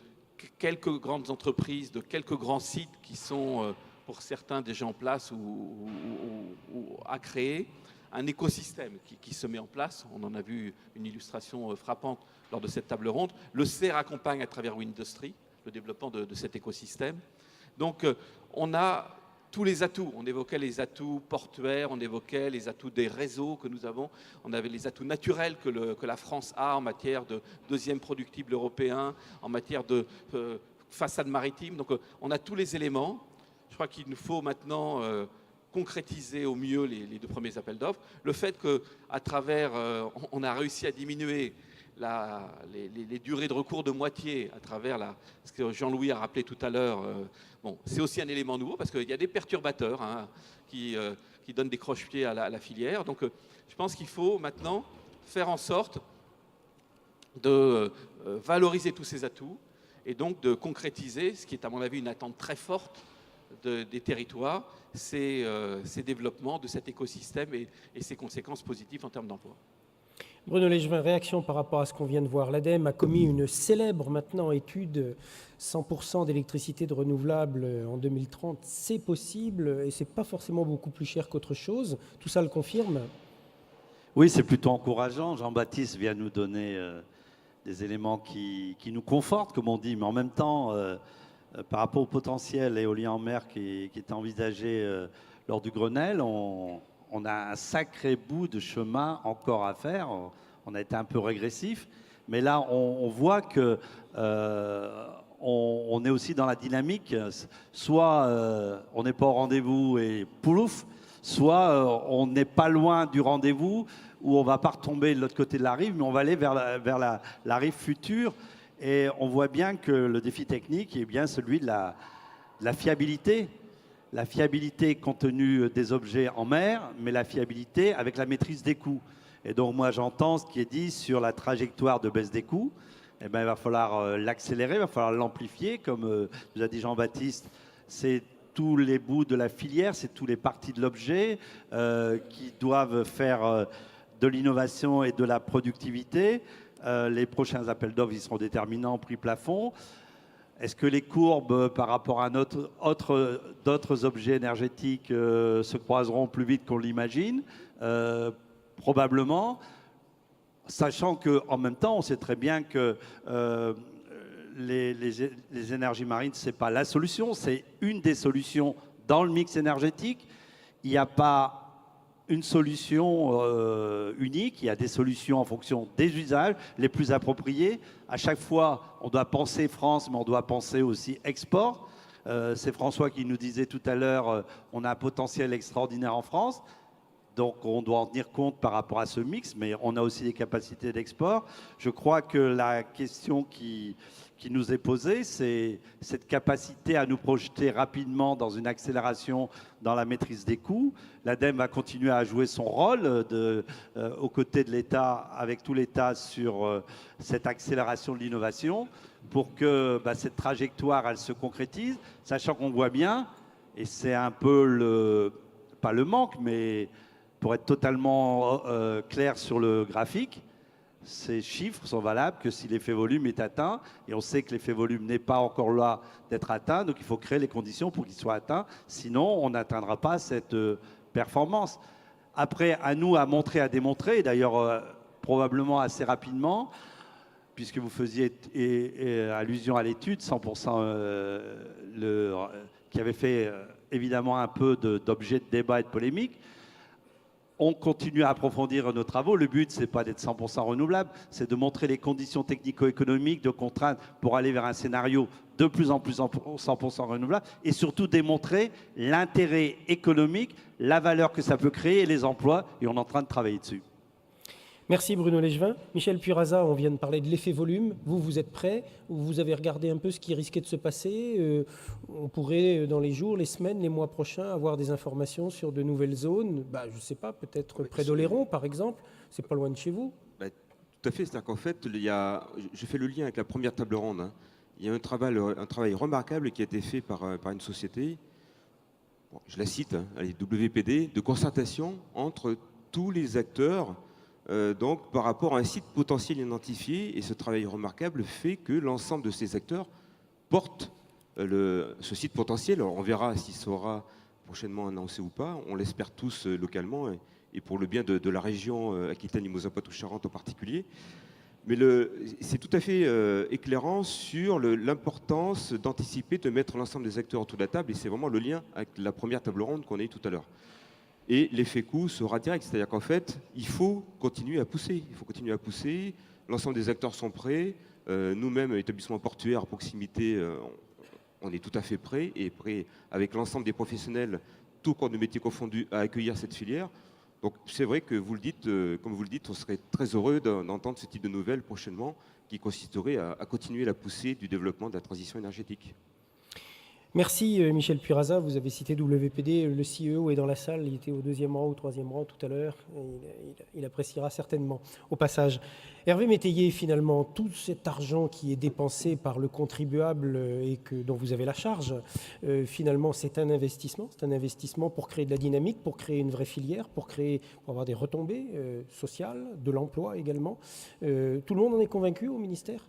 F: quelques grandes entreprises, de quelques grands sites qui sont, pour certains, déjà en place ou à créer. Un écosystème qui se met en place. On en a vu une illustration frappante lors de cette table ronde. Le CER accompagne à travers Windustry le développement de cet écosystème. Donc, on a tous les atouts. On évoquait les atouts portuaires, on évoquait les atouts des réseaux que nous avons. On avait les atouts naturels que la France a en matière de deuxième productible européen, en matière de façade maritime. Donc, on a tous les éléments. Je crois qu'il nous faut maintenant concrétiser au mieux les deux premiers appels d'offres. Le fait qu'à travers, on a réussi à diminuer les durées de recours de moitié à travers ce que Jean-Louis a rappelé tout à l'heure. Bon, c'est aussi un élément nouveau parce qu'il y a des perturbateurs qui donnent des croche-pieds à la filière. Donc, je pense qu'il faut maintenant faire en sorte de valoriser tous ces atouts et donc de concrétiser ce qui est à mon avis une attente très forte des territoires, ces développements de cet écosystème et ses conséquences positives en termes d'emploi.
A: Bruno Legevin, réaction par rapport à ce qu'on vient de voir. L'ADEME a commis une célèbre maintenant étude 100% d'électricité de renouvelable en 2030. C'est possible et c'est pas forcément beaucoup plus cher qu'autre chose. Tout ça le confirme?
B: Oui, c'est plutôt encourageant. Jean-Baptiste vient nous donner des éléments qui nous confortent, comme on dit, mais en même temps, par rapport au potentiel éolien en mer qui était envisagé lors du Grenelle, on a un sacré bout de chemin encore à faire. On a été un peu régressif, mais là, on voit que on est aussi dans la dynamique. Soit on n'est pas au rendez-vous et poulouf, soit on n'est pas loin du rendez-vous où on va pas retomber de l'autre côté de la rive, mais on va aller vers la rive future. Et on voit bien que le défi technique est bien celui de la fiabilité. La fiabilité compte tenu des objets en mer, mais la fiabilité avec la maîtrise des coûts. Et donc moi j'entends ce qui est dit sur la trajectoire de baisse des coûts. Eh ben, il va falloir l'accélérer, il va falloir l'amplifier, comme nous a dit Jean-Baptiste. C'est tous les bouts de la filière, c'est tous les parties de l'objet qui doivent faire de l'innovation et de la productivité. Les prochains appels d'offres, ils seront déterminants, prix plafond. Est-ce que les courbes par rapport à d'autres objets énergétiques se croiseront plus vite qu'on l'imagine? Probablement. Sachant qu'en même temps, on sait très bien que les énergies marines, ce n'est pas la solution, c'est une des solutions dans le mix énergétique. Il n'y a pas une solution unique, il y a des solutions en fonction des usages les plus appropriés. À chaque fois, on doit penser France, mais on doit penser aussi export. C'est François qui nous disait tout à l'heure, on a un potentiel extraordinaire en France. Donc on doit en tenir compte par rapport à ce mix, mais on a aussi des capacités d'export. Je crois que la question qui nous est posée, c'est cette capacité à nous projeter rapidement dans une accélération dans la maîtrise des coûts. L'ADEME va continuer à jouer son rôle aux côtés de l'État, avec tout l'État, sur cette accélération de l'innovation pour que cette trajectoire, elle se concrétise, sachant qu'on voit bien, et c'est un peu pas le manque, mais pour être totalement clair sur le graphique, ces chiffres sont valables que si l'effet volume est atteint, et on sait que l'effet volume n'est pas encore là d'être atteint, donc il faut créer les conditions pour qu'il soit atteint, sinon on n'atteindra pas cette performance. Après, à nous à montrer, à démontrer, et d'ailleurs probablement assez rapidement, puisque vous faisiez allusion à l'étude 100%, qui avait fait évidemment un peu d'objet de débat et de polémique. On continue à approfondir nos travaux. Le but, ce n'est pas d'être 100% renouvelable, c'est de montrer les conditions technico-économiques de contrainte pour aller vers un scénario de plus en plus 100% renouvelable et surtout démontrer l'intérêt économique, la valeur que ça peut créer et les emplois. Et on est en train de travailler dessus.
A: Merci Bruno Legevin. Michel Purraza, on vient de parler de l'effet volume. Vous êtes prêts? Vous avez regardé un peu ce qui risquait de se passer? On pourrait, dans les jours, les semaines, les mois prochains, avoir des informations sur de nouvelles zones. Je ne sais pas, peut-être près d'Oléron, par exemple. C'est pas loin de chez vous.
E: Tout à fait. C'est-à-dire qu'en fait, je fais le lien avec la première table ronde. Hein. Il y a un travail remarquable qui a été fait par une société, je la cite, WPD, de concertation entre tous les acteurs donc par rapport à un site potentiel identifié, et ce travail remarquable fait que l'ensemble de ces acteurs portent ce site potentiel. Alors on verra s'il sera prochainement annoncé ou pas, on l'espère tous localement, et pour le bien de la région Aquitaine, Limousin, Poitou-Charentes en particulier. Mais c'est tout à fait éclairant sur l'importance d'anticiper, de mettre l'ensemble des acteurs autour de la table, et c'est vraiment le lien avec la première table ronde qu'on a eue tout à l'heure. Et l'effet coût sera direct, c'est-à-dire qu'en fait, il faut continuer à pousser. Il faut continuer à pousser. L'ensemble des acteurs sont prêts. Nous-mêmes, établissements portuaires à proximité, on est tout à fait prêts, et prêts avec l'ensemble des professionnels, tout corps de métier confondu, à accueillir cette filière. Donc c'est vrai que vous le dites, comme vous le dites, on serait très heureux d'entendre ce type de nouvelles prochainement, qui consisterait à continuer la poussée du développement de la transition énergétique.
A: Merci Michel Purraza, vous avez cité WPD, le CEO est dans la salle, il était au 2e rang ou 3e rang tout à l'heure, il appréciera certainement au passage. Hervé Métayer, finalement, tout cet argent qui est dépensé par le contribuable et dont vous avez la charge, finalement c'est un investissement pour créer de la dynamique, pour créer une vraie filière, pour avoir des retombées sociales, de l'emploi également. Tout le monde en est convaincu au ministère ?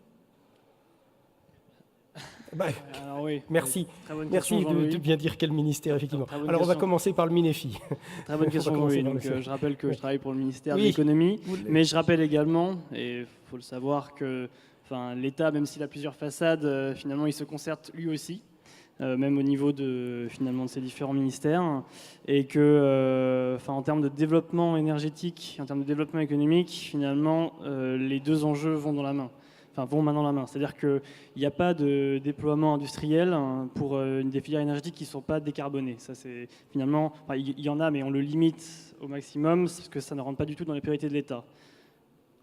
A: Bah,
C: Alors oui,
A: merci.
C: très bonne
A: Merci
C: question,
A: de
C: Jean-Louis.
A: bien dire quel ministère, effectivement.
C: Très bonne
A: Alors, on va
C: question.
A: commencer par le MINEFI.
C: Très bonne question,
A: On va commencer
C: Jean-Louis.
A: par
C: Donc,
A: le
C: je rappelle que je travaille pour le ministère
A: Oui.
C: de l'économie,
A: Vous le-
C: mais je rappelle également, et il faut le savoir, que l'État, même s'il a plusieurs façades, finalement, il se concerte lui aussi. Même au niveau de ces différents ministères, et que, en termes de développement énergétique, en termes de développement économique, finalement, les deux enjeux vont main dans la main. C'est-à-dire qu'il n'y a pas de déploiement industriel pour des filières énergétiques qui ne sont pas décarbonées. Ça, c'est finalement, il y en a, mais on le limite au maximum parce que ça ne rentre pas du tout dans les priorités de l'État.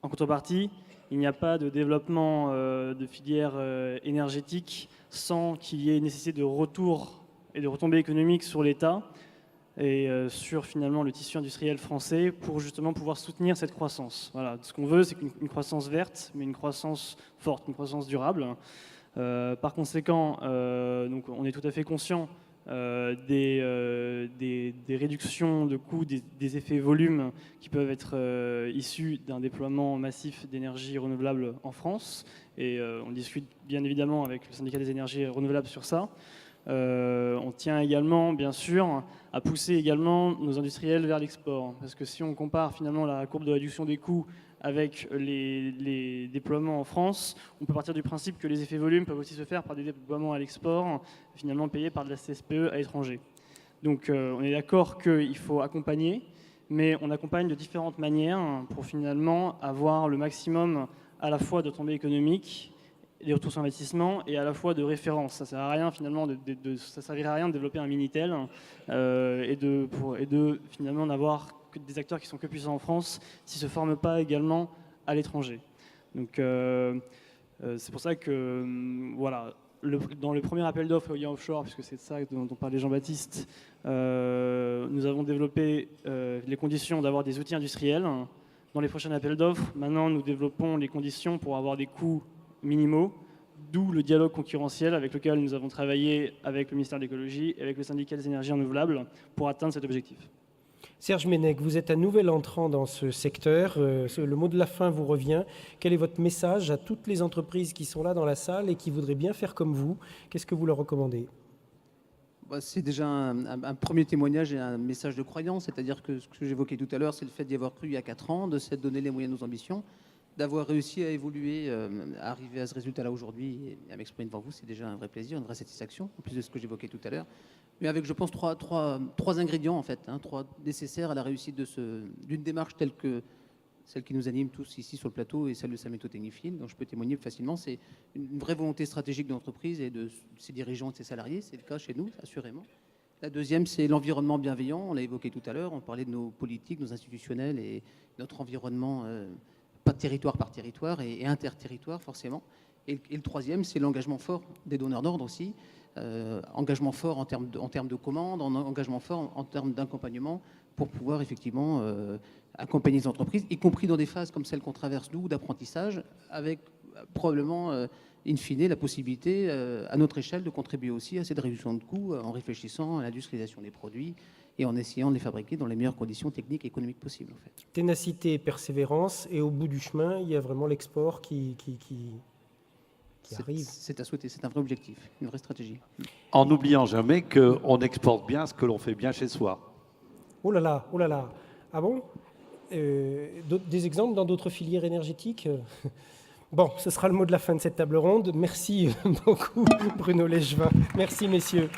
C: En contrepartie, il n'y a pas de développement de filières énergétiques sans qu'il y ait nécessité de retour et de retombées économiques sur l'État et sur finalement le tissu industriel français pour justement pouvoir soutenir cette croissance. Voilà. Ce qu'on veut, c'est une croissance verte, mais une croissance forte, une croissance durable. Par conséquent, donc on est tout à fait conscient des réductions de coûts, des effets volumes qui peuvent être issus d'un déploiement massif d'énergie renouvelable en France. Et on discute bien évidemment avec le syndicat des énergies renouvelables sur ça. On tient également, bien sûr, à pousser également nos industriels vers l'export. Parce que si on compare finalement la courbe de réduction des coûts avec les déploiements en France, on peut partir du principe que les effets volumes peuvent aussi se faire par des déploiements à l'export, finalement payés par de la CSPE à l'étranger. Donc on est d'accord qu'il faut accompagner, mais on accompagne de différentes manières pour finalement avoir le maximum à la fois de tombées économiques, des retours sur investissement, et à la fois de référence. Ça ne sert à rien finalement ça servirait à rien de développer un Minitel et de finalement n'avoir que des acteurs qui sont que puissants en France s'ils ne se forment pas également à l'étranger. Donc c'est pour ça que voilà, dans le premier appel d'offres éolien offshore, puisque c'est de ça dont parlait Jean-Baptiste, nous avons développé les conditions d'avoir des outils industriels. Dans les prochains appels d'offres, maintenant nous développons les conditions pour avoir des coûts minimaux, d'où le dialogue concurrentiel avec lequel nous avons travaillé avec le ministère de l'écologie et avec le syndicat des énergies renouvelables pour atteindre cet objectif.
A: Serge Ménech, vous êtes un nouvel entrant dans ce secteur. Le mot de la fin vous revient. Quel est votre message à toutes les entreprises qui sont là dans la salle et qui voudraient bien faire comme vous? Qu'est-ce que vous leur recommandez?
D: C'est déjà un premier témoignage et un message de croyance, c'est-à-dire que ce que j'évoquais tout à l'heure, c'est le fait d'y avoir cru il y a 4 ans, de s'être donné les moyens de nos ambitions, d'avoir réussi à évoluer, à arriver à ce résultat-là aujourd'hui et à m'exprimer devant vous, c'est déjà un vrai plaisir, une vraie satisfaction, en plus de ce que j'évoquais tout à l'heure. Mais avec, je pense, trois ingrédients, en fait, trois nécessaires à la réussite d'une démarche telle que celle qui nous anime tous ici sur le plateau et celle de Sameto Technifil, dont je peux témoigner facilement. C'est une vraie volonté stratégique de l'entreprise et de ses dirigeants et de ses salariés. C'est le cas chez nous, assurément. La deuxième, c'est l'environnement bienveillant. On l'a évoqué tout à l'heure. On parlait de nos politiques, nos institutionnels et notre environnement, pas territoire par territoire et interterritoire, forcément. Et le troisième, c'est l'engagement fort des donneurs d'ordre aussi. Engagement fort en termes de commandes, engagement fort en termes d'accompagnement pour pouvoir effectivement accompagner les entreprises, y compris dans des phases comme celle qu'on traverse nous, d'apprentissage, avec probablement, in fine, la possibilité à notre échelle de contribuer aussi à cette réduction de coûts en réfléchissant à l'industrialisation des produits et en essayant de les fabriquer dans les meilleures conditions techniques et économiques possibles. En fait.
A: Ténacité et persévérance, et au bout du chemin, il y a vraiment l'export qui arrive.
D: C'est à souhaiter, c'est un vrai objectif, une vraie stratégie.
B: En n'oubliant jamais qu'on exporte bien ce que l'on fait bien chez soi.
A: Oh là là, oh là là. Ah bon? Des exemples dans d'autres filières énergétiques? Bon, ce sera le mot de la fin de cette table ronde. Merci beaucoup, Bruno Legevin. Merci, messieurs.